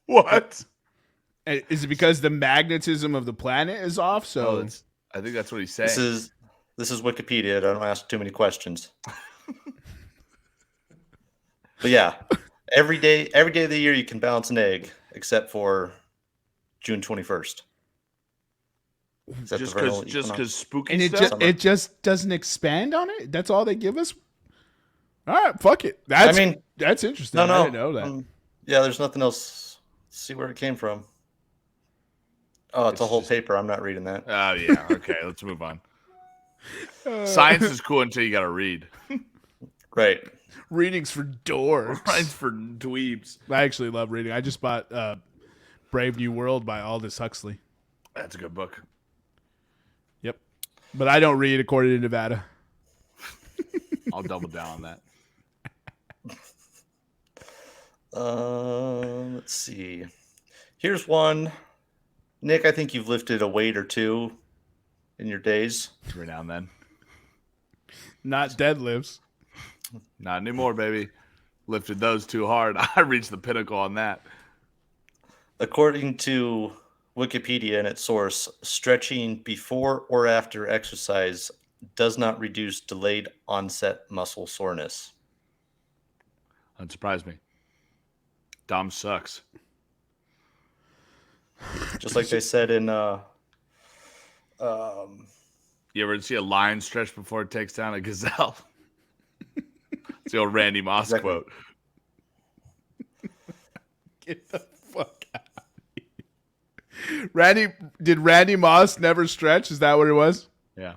What? Is it because the magnetism of the planet is off? So I think that's what he's saying. This is Wikipedia. I don't ask too many questions. But yeah, every day of the year you can balance an egg, except for June 21st. Just because spooky and stuff. It just doesn't expand on it. That's all they give us. All right, fuck it. That's interesting. No, I didn't know that. Yeah, there's nothing else. Let's see where it came from. Oh, it's a whole paper. I'm not reading that. Oh yeah. Okay, let's move on. Science is cool until you got to read. Right. Readings for dorks. Science for dweebs. I actually love reading. I just bought Brave New World by Aldous Huxley. That's a good book. Yep. But I don't read according to Nevada. I'll double down on that. Let's see. Here's one. Nick, I think you've lifted a weight or two in your days. Every now and then. Not deadlifts. Not anymore, baby. Lifted those too hard. I reached the pinnacle on that. According to Wikipedia and its source, stretching before or after exercise does not reduce delayed onset muscle soreness. That surprised me. Dom sucks. Just like they said in you ever see a lion stretch before it takes down a gazelle? It's the old Randy Moss quote. Get the fuck out of here. Did Randy Moss never stretch? Is that what it was? Yeah.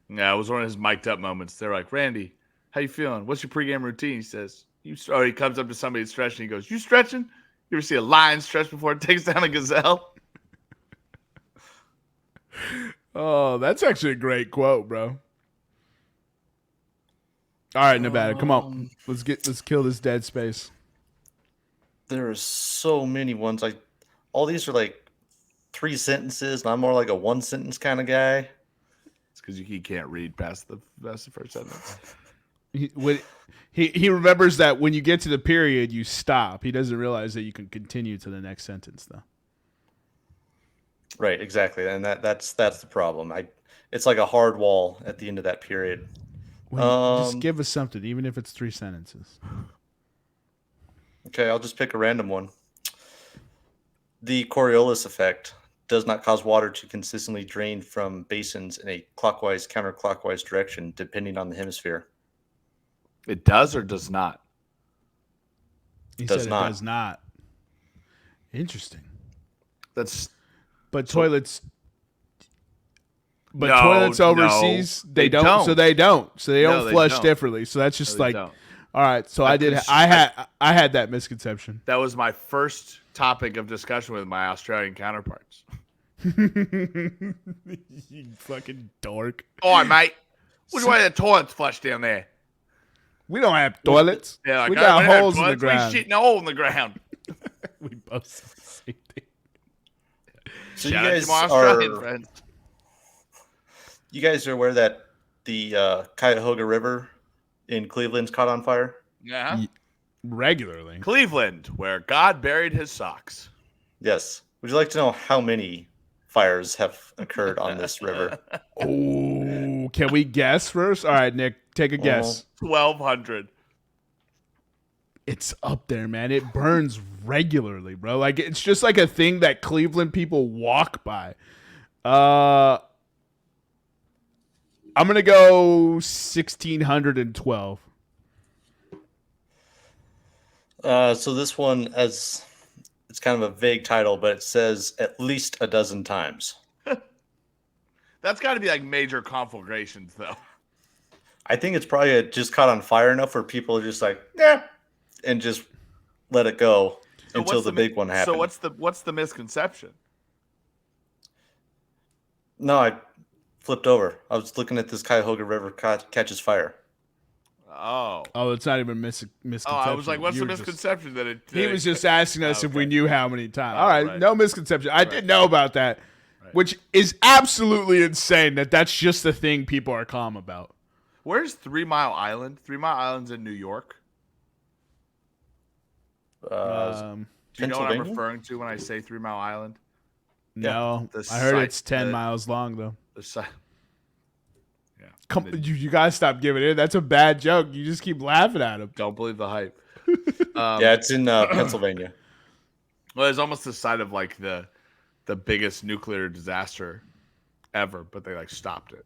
Yeah, it was one of his mic'd up moments. They're like, Randy, how you feeling? What's your pregame routine? He says, he comes up to somebody stretching. He goes, you stretching? You ever see a lion stretch before it takes down a gazelle? Oh, that's actually a great quote, bro. All right, Nevada, come on. Let's kill this dead space. There are so many ones. All these are like 3 sentences, and I'm more like a 1 sentence kind of guy. It's because he can't read past the first sentence. He remembers that when you get to the period, you stop. He doesn't realize that you can continue to the next sentence, though. Right, exactly, and that's the problem. It's like a hard wall at the end of that period. Just give us something, even if it's 3 sentences. Okay, I'll just pick a random one. The Coriolis effect does not cause water to consistently drain from basins in a clockwise, counterclockwise direction, depending on the hemisphere. It does or does not? He said it does not. Interesting. Toilets overseas, they don't. So they don't flush differently. So that's just all right. So I had that misconception. That was my first topic of discussion with my Australian counterparts. You fucking dork. All right, mate. Which way the toilets flush down there? We don't have toilets. Yeah, we got holes in the ground. We shit in a hole in the ground. We both said the same thing. So shout out to my Australian friends. You guys are aware that the Cuyahoga River in Cleveland's caught on fire? Yeah. Regularly. Cleveland, where God buried his socks. Yes. Would you like to know how many fires have occurred on this river? Oh, can we guess first? All right, Nick, take a guess. 1,200. It's up there, man. It burns regularly, bro. Like it's just like a thing that Cleveland people walk by. I'm gonna go 1,612. So this one, as it's kind of a vague title, but it says at least a dozen times. That's got to be like major conflagrations, though. I think it's probably just caught on fire enough where people are just like, yeah, and just let it go until the big one happens. So what's the misconception? No, I flipped over. I was looking at this Cuyahoga River catches fire. Oh, it's not even misconception. Oh, I was like, what's the misconception that it? He was just asking us if we knew how many times. Oh, All right, right. no misconception. I didn't know about that, which is absolutely insane. That's just the thing people are calm about. Where's 3 Mile Island? 3 Mile Island's in New York. Do you know what I'm referring to when I say 3 Mile Island? No, I heard it's 10 miles long though. The site. Yeah. Come, you guys stop giving it. That's a bad joke. You just keep laughing at him. Don't believe the hype. Yeah, it's in Pennsylvania. Well, it's almost the site of like the biggest nuclear disaster ever, but they like stopped it.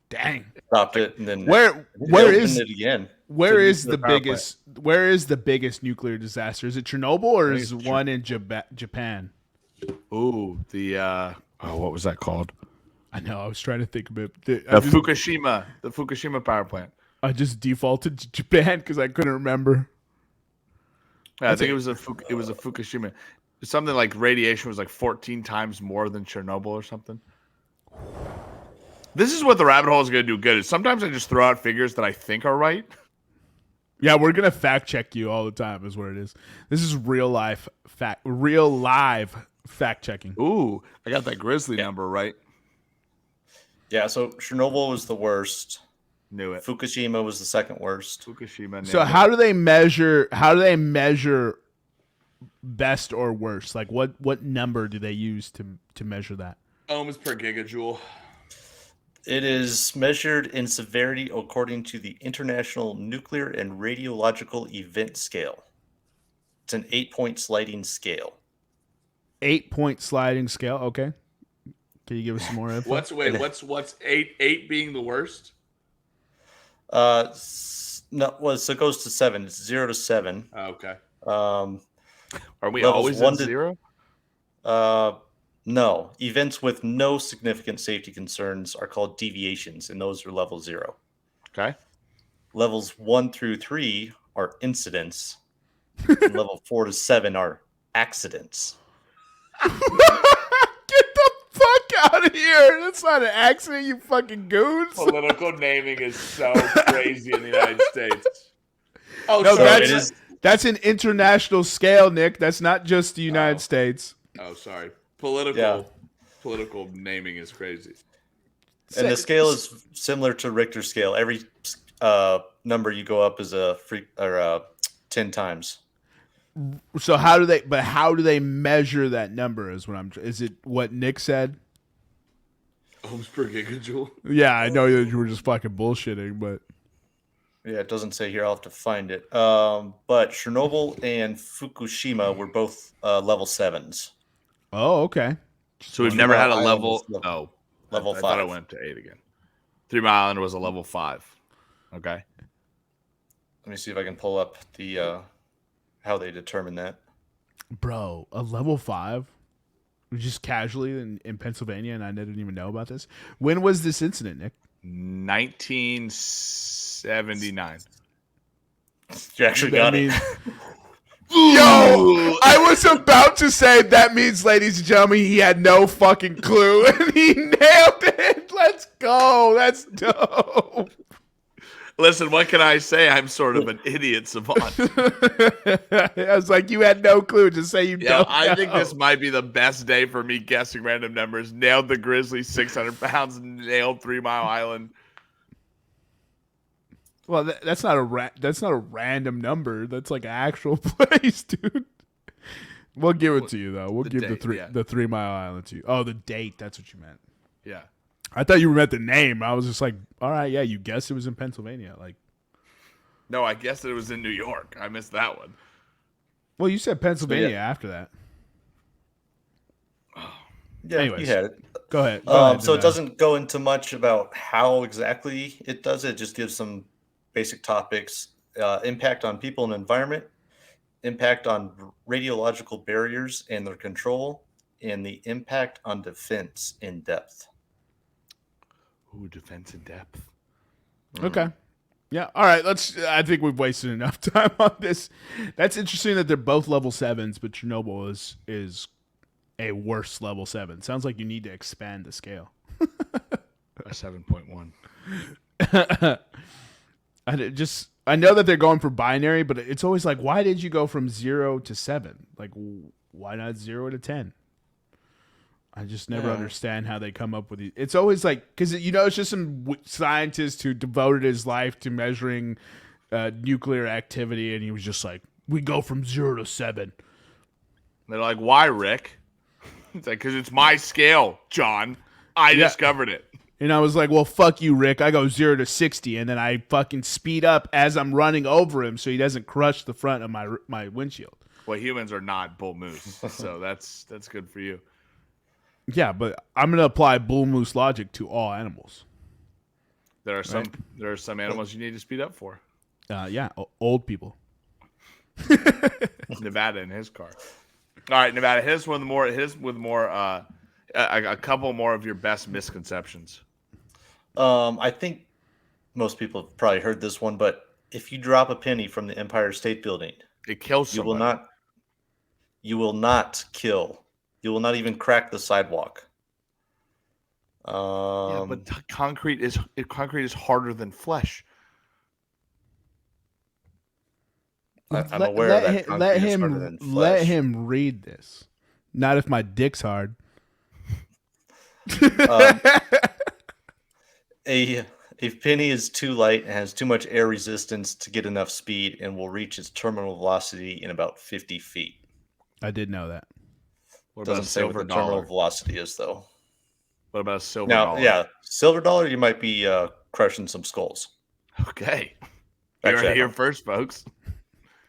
Dang. Stopped it, and then where is it again? Where is the biggest? Where is the biggest nuclear disaster? Is it Chernobyl or is one in Japan? Ooh, what was that called? I know. I was trying to think of it. Fukushima power plant. I just defaulted to Japan because I couldn't remember. Yeah, I think it was a Fukushima. Something like radiation was like 14 times more than Chernobyl or something. This is what the rabbit hole is going to do good. Is sometimes I just throw out figures that I think are right. Yeah, we're gonna fact check you all the time. Is what it is. This is real live fact checking. Ooh, I got that Grizzly number right. Yeah, so Chernobyl was the worst. Knew it. Fukushima was the second worst. Fukushima. So how do they measure? How do they measure best or worst? Like what number do they use to measure that? Ohms per gigajoule. It is measured in severity according to the International Nuclear and Radiological Event Scale. It's an 8-point sliding scale. 8-point sliding scale. Okay. Can you give us some more info? What's eight being the worst? No, well, so it goes to 7. It's 0 to 7. Oh, okay. Are we always at 0? No. Events with no significant safety concerns are called deviations, and those are level 0. Okay. Levels 1 through 3 are incidents. And level 4 to 7 are accidents. Get the fuck out of here. That's not an accident, you fucking goons. Political naming is so crazy in the United States. Oh, no, sorry. That's an international scale, Nick. That's not just the United States. Oh, sorry. Political naming is crazy. And the scale is similar to Richter scale. Every number you go up is 10 times. So how do they measure that number? Is it what Nick said? Ohms per gigajoule. Yeah, I know that you were just fucking bullshitting, but yeah, it doesn't say here. I'll have to find it. But Chernobyl and Fukushima were both level 7s. Oh, okay. So we've never had a level. Level 5. I thought I went to 8 again. 3 Mile Island was a level 5. Okay. Let me see if I can pull up the how they determine that. Bro, a level 5, just casually in Pennsylvania, and I didn't even know about this. When was this incident, Nick? 1979. You actually got it. Yo, I was about to say that means, ladies and gentlemen, he had no fucking clue, and he nailed it. Let's go. That's dope. Listen, what can I say? I'm sort of an idiot savant. I was like, you had no clue. Just say you don't. I think this might be the best day for me guessing random numbers. Nailed the Grizzly 600 pounds. Nailed 3 Mile Island. Well, that's not a random number. That's like an actual place, dude. We'll give it to you though. We'll give the 3 Mile Island to you. Oh, the date. That's what you meant. Yeah. I thought you meant the name. I was just like, all right, yeah, you guessed it was in Pennsylvania. Like, no, I guessed it was in New York. I missed that one. well, you said Pennsylvania after that. Yeah, anyways, you had it. Go ahead. So it doesn't go into much about how exactly it does it. It just gives some basic topics: impact on people and environment, impact on radiological barriers and their control, and the impact on defense in depth. Ooh, defense in depth. Okay. Yeah. All right. I think we've wasted enough time on this. That's interesting that they're both level 7s, but Chernobyl is a worse level 7. Sounds like you need to expand the scale. A 7.1. I know that they're going for binary, but it's always like, why did you go from 0 to 7? Like, why not 0 to 10? I just never understand how they come up with it. It's always like, because, it's just some scientist who devoted his life to measuring nuclear activity, and he was just like, we go from 0 to 7. They're like, why, Rick? It's like, because it's my scale, John. I discovered it. And I was like, well, fuck you, Rick. I go 0 to 60, and then I fucking speed up as I'm running over him so he doesn't crush the front of my windshield. Well, humans are not bull moose, so that's good for you. Yeah, but I'm gonna apply bull moose logic to all animals. There are some animals you need to speed up for. Old people. Nevada in his car. All right, Nevada. Hit us with more. A couple more of your best misconceptions. I think most people have probably heard this one, but if you drop a penny from the Empire State Building, it kills somebody. You will not kill. You will not even crack the sidewalk. But concrete is harder than flesh. I'm aware that concrete is harder than flesh. Let him read this. Not if my dick's hard. A penny is too light and has too much air resistance to get enough speed and will reach its terminal velocity in about 50 feet. I did know that. What Doesn't say what the terminal velocity is, though. What about a silver dollar? Yeah, silver dollar, you might be crushing some skulls. Okay. You heard it here first, folks.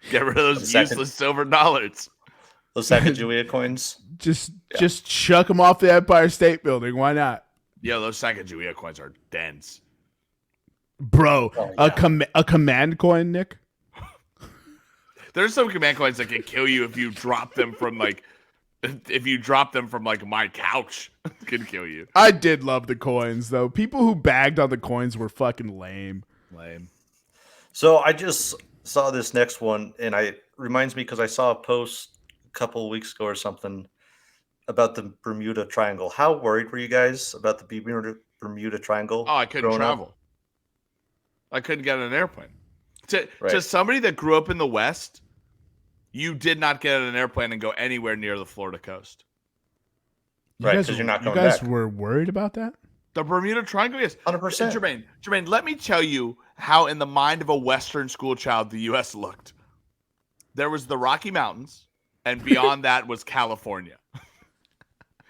Get rid of those useless silver dollars. Those Sacagawea coins. Just chuck them off the Empire State Building. Why not? Yeah, those Sacagawea coins are dense. Bro, a command coin, Nick? There's some command coins that can kill you if you drop them from my couch. It can kill you. I did love the coins, though. People who bagged on the coins were fucking lame. So I just saw this next one, and it reminds me because I saw a post a couple of weeks ago or something about the Bermuda Triangle. How worried were you guys about the Bermuda Triangle? Oh, I couldn't travel. I couldn't get on an airplane. To somebody that grew up in the West, you did not get on an airplane and go anywhere near the Florida coast. Right, because you're not going back. You guys back. were worried about that? The Bermuda Triangle, yes. 100%. Jermaine, let me tell you how in the mind of a Western school child the U.S. looked. There was the Rocky Mountains, and beyond that was California.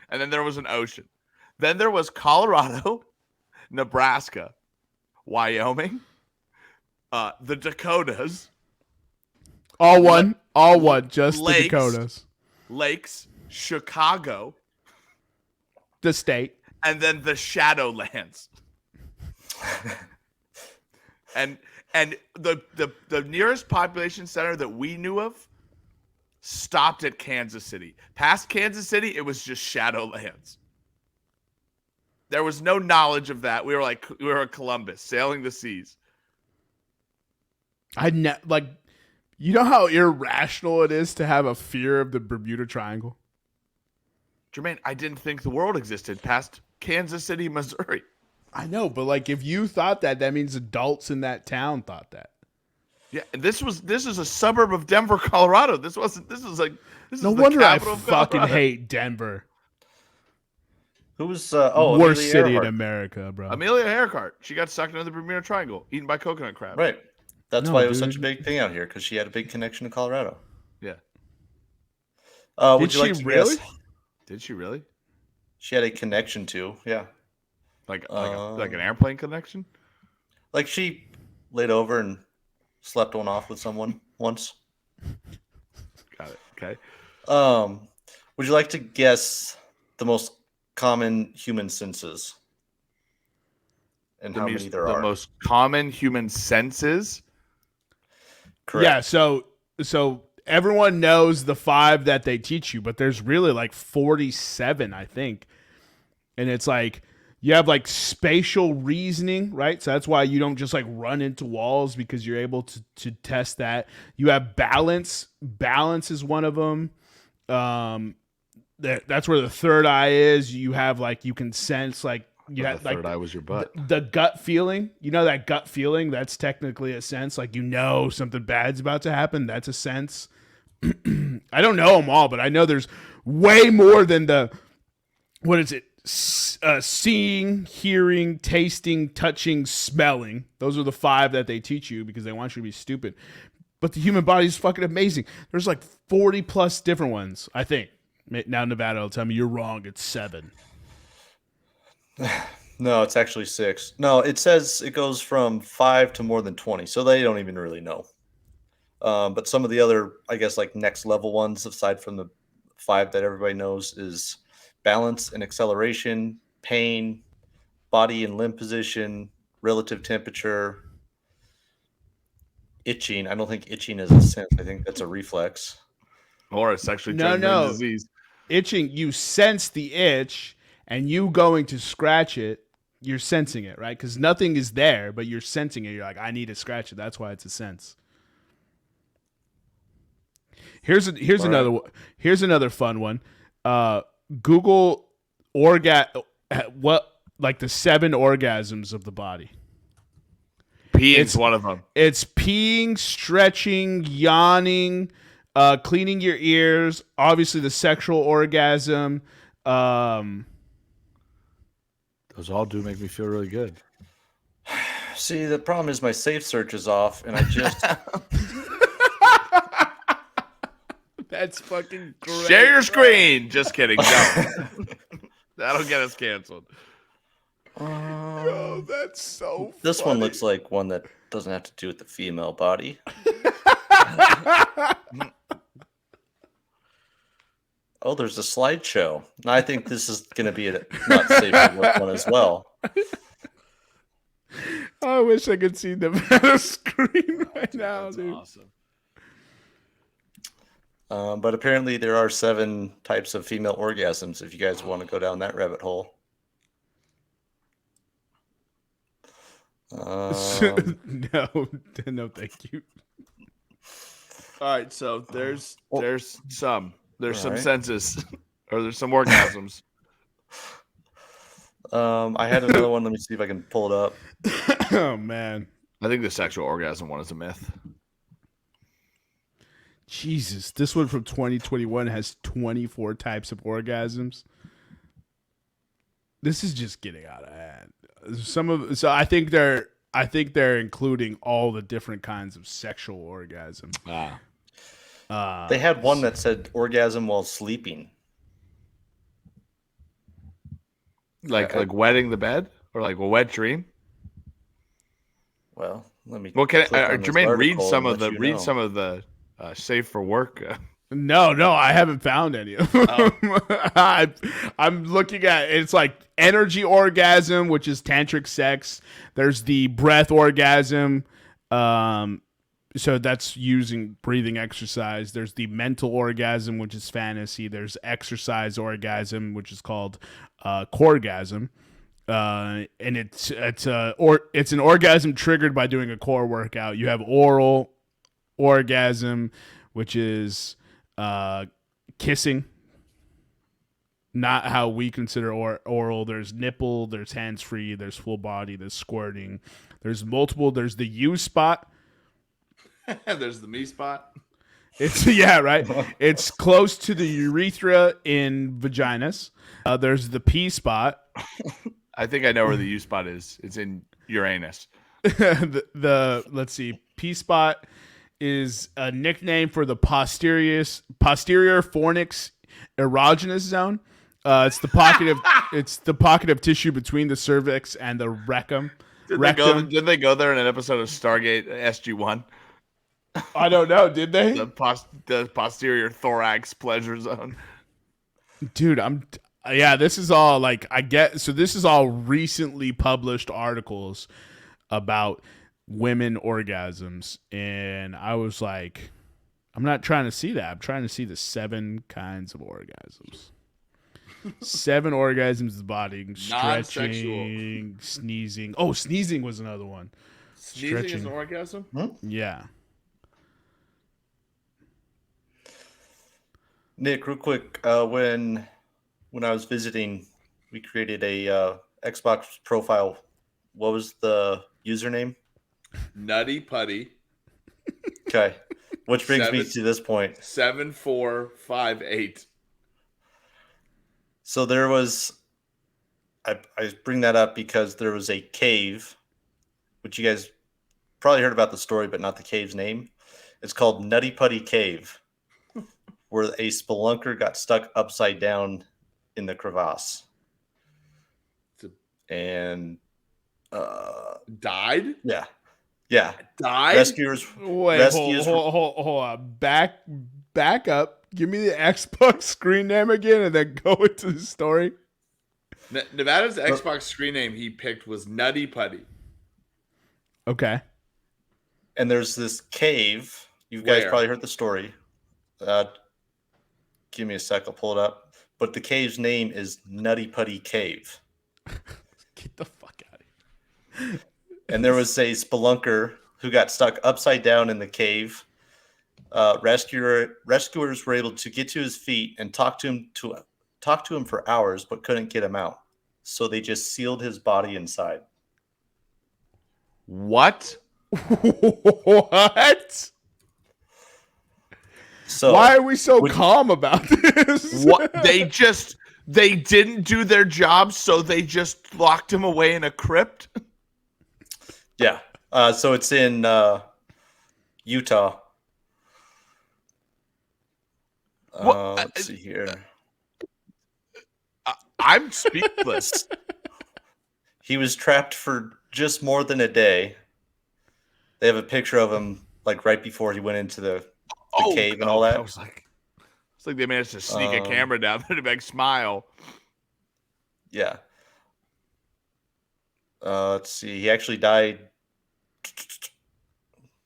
And then there was an ocean. Then there was Colorado, Nebraska, Wyoming, the Dakotas. All one, just lakes, the Dakotas. Lakes, Chicago. The state. And then the Shadowlands. and the nearest population center that we knew of stopped at Kansas City. Past Kansas City, it was just Shadowlands. There was no knowledge of that. We were Columbus, sailing the seas. You know how irrational it is to have a fear of the Bermuda Triangle? Jermaine, I didn't think the world existed past Kansas City, Missouri. I know, but if you thought that means adults in that town thought that. Yeah, this is a suburb of Denver, Colorado. This is no wonder I fucking hate Denver. Who was worst Amelia city Earhart. in America, bro? Amelia Earhart. She got stuck into the Bermuda Triangle, eaten by coconut crabs. Right. That's why it was such a big thing out here, because she had a big connection to Colorado. Yeah. Would you like to really? guess? Did she really? She had a connection to, yeah. Like an airplane connection? Like she laid over and slept one off with someone once. Got it. Okay. Would you like to guess the most common human senses and how many there are? The most common human senses? Correct. Yeah, so everyone knows the 5 that they teach you, but there's really like 47, I think. And it's like you have like spatial reasoning, right? So that's why you don't just like run into walls, because you're able to test that. You have balance. Balance is one of them. That's where the third eye is. You have like, you can sense like, you have the third eye was your butt. The gut feeling, that gut feeling, that's technically a sense. Like, something bad's about to happen. That's a sense. I don't know them all, but I know there's way more than what is it? Seeing, hearing, tasting, touching, smelling. Those are the 5 that they teach you because they want you to be stupid. But the human body is fucking amazing. There's like 40 plus different ones, I think. Now Nevada will tell me you're wrong. It's 7. No, it's actually 6. No, it says it goes from 5 to more than 20, so they don't even really know. But some of the other, I guess, like next level ones, aside from the 5 that everybody knows, is balance and acceleration, pain, body and limb position, relative temperature, itching. I don't think itching is a sense. I think that's a reflex. Or a sexually transmitted disease. Itching, you sense the itch, and you going to scratch it, you're sensing it, right? Because nothing is there, but you're sensing it. You're like, I need to scratch it. That's why it's a sense. Here's another fun one. Google like the 7 orgasms of the body. Peeing's one of them. It's peeing, stretching, yawning, cleaning your ears, obviously the sexual orgasm. Those all do make me feel really good. See, the problem is my safe search is off, and I just... That's fucking great. Share your screen. Just kidding. No. That'll get us canceled. Oh, that's so This funny. one looks like one that doesn't have to do with the female body. Oh, there's a slideshow. I think this is going to be a not safe for work one as well. I wish I could see the screen right now, That's dude. awesome. But apparently there are 7 types of female orgasms if you guys want to go down that rabbit hole. No, thank you. All right, so there's some right. senses, or there's some orgasms. I had another one. Let me see if I can pull it up. Oh man, I think the sexual orgasm one is a myth. Jesus, this one from 2021 has 24 types of orgasms. This is just getting out of hand. I think they're including all the different kinds of sexual orgasm. They had one that said orgasm while sleeping. Like wetting the bed, or like a wet dream. Well, let me. Well, can Jermaine read some of the safe for work? No, I haven't found any of them. Oh. I'm looking at it's like energy orgasm, which is tantric sex. There's the breath orgasm, so that's using breathing exercise. There's the mental orgasm, which is fantasy. There's exercise orgasm, which is called coregasm, and it's an orgasm triggered by doing a core workout. You have oral orgasm, which is kissing, not how we consider oral. There's nipple, there's hands-free, there's full body, there's squirting, there's multiple. There's the U spot. There's the me spot. It's right. It's close to the urethra in vaginas. There's the P spot. I think I know where the U spot is. It's in Uranus. Let's see, P spot is a nickname for the posterior fornix erogenous zone. It's the pocket of tissue between the cervix and the rectum. Did they go there in an episode of Stargate SG-1? I don't know. Did they? The posterior thorax pleasure zone. Dude, this is all like this is all recently published articles about women orgasms, and I was like, I'm not trying to see that. I'm trying to see the 7 kinds of orgasms. 7 orgasms of the body: stretching, sneezing. Oh, sneezing was another one. Sneezing is an orgasm? Yeah. Nick, real quick, when I was visiting, we created a Xbox profile. What was the username? Nutty Putty. Okay, which brings me to this point. 7458. So there was, I bring that up because there was a cave, which you guys probably heard about the story, but not the cave's name. It's called Nutty Putty Cave, where a spelunker got stuck upside down in the crevasse. And died? Yeah. Died? Rescuers. Hold on. Back up. Give me the Xbox screen name again and then go into the story. Nevada's Xbox screen name he picked was Nutty Putty. Okay. And there's this cave. You guys probably heard the story. Give me a sec. I'll pull it up. But the cave's name is Nutty Putty Cave. Get the fuck out of here. And there was a spelunker who got stuck upside down in the cave. Rescuers were able to get to his feet and talk to him for hours, but couldn't get him out. So they just sealed his body inside. What? What? So why are we so calm about this? What? They didn't do their job, so they just locked him away in a crypt? Yeah. So it's in Utah. Let's see here. I'm speechless. He was trapped for just more than a day. They have a picture of him like right before he went into the cave and all that. It's like they managed to sneak a camera down there to make smile. Yeah. Let's see. He actually died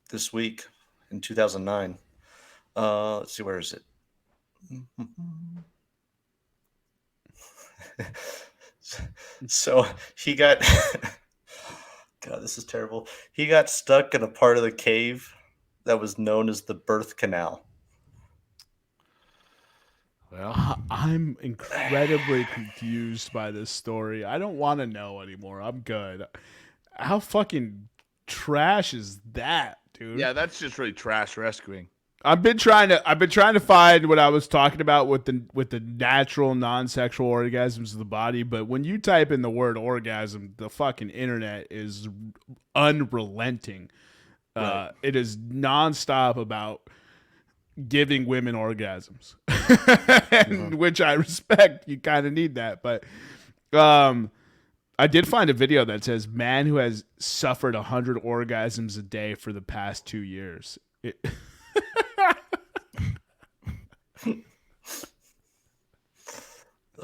this week in 2009. Let's see. Where is it? So he got God, this is terrible. He got stuck in a part of the cave that was known as the birth canal. Well, I'm incredibly confused by this story. I don't want to know anymore. I'm good. How fucking trash is that, dude? Yeah, that's just really trash rescuing. I've been trying to find what I was talking about with the natural non-sexual orgasms of the body, but when you type in the word orgasm, the fucking internet is unrelenting. Right. It is nonstop about giving women orgasms, which I respect. You kind of need that, but I did find a video that says man who has suffered 100 orgasms a day for the past 2 years.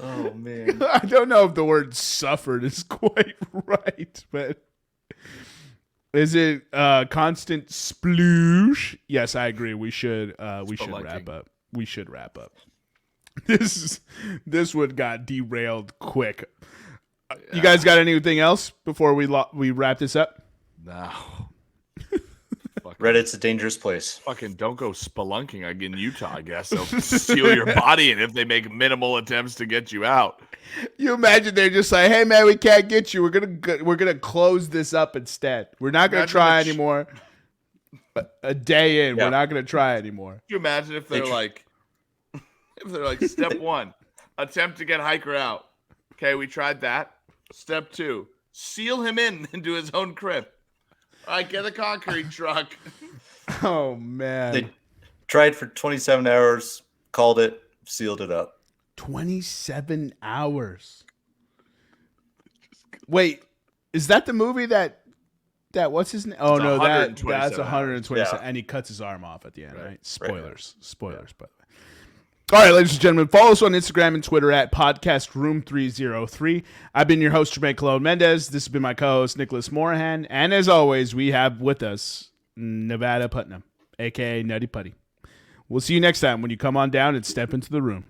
Oh man, I don't know if the word "suffered" is quite right, but is it constant sploosh? Yes, I agree. We should wrap up. We should wrap up. This one got derailed quick. You guys got anything else before we wrap this up? No. Reddit's a dangerous place. Fucking don't go spelunking in Utah, I guess. They'll steal your body, and if they make minimal attempts to get you out. You imagine they're just like, hey, man, we can't get you. We're gonna close this up instead. We're not going to try anymore. A day in, we're not going to try anymore. Can you imagine if they're like, step 1, attempt to get hiker out. Okay, we tried that. Step 2, seal him into his own crib. All right, get a concrete truck. Oh, man. They tried for 27 hours, called it, sealed it up. 27 hours. Wait, is that the movie that what's his name? Oh no, that's 127, yeah. and he cuts his arm off at the end, right? Spoilers, by the way. All right, ladies and gentlemen, follow us on Instagram and Twitter at Podcast Room303. I've been your host, Jermaine Mendez. This has been my co-host, Nicholas Morahan. And as always, we have with us Nevada Putnam, a.k.a. Nutty Putty. We'll see you next time when you come on down and step into the room.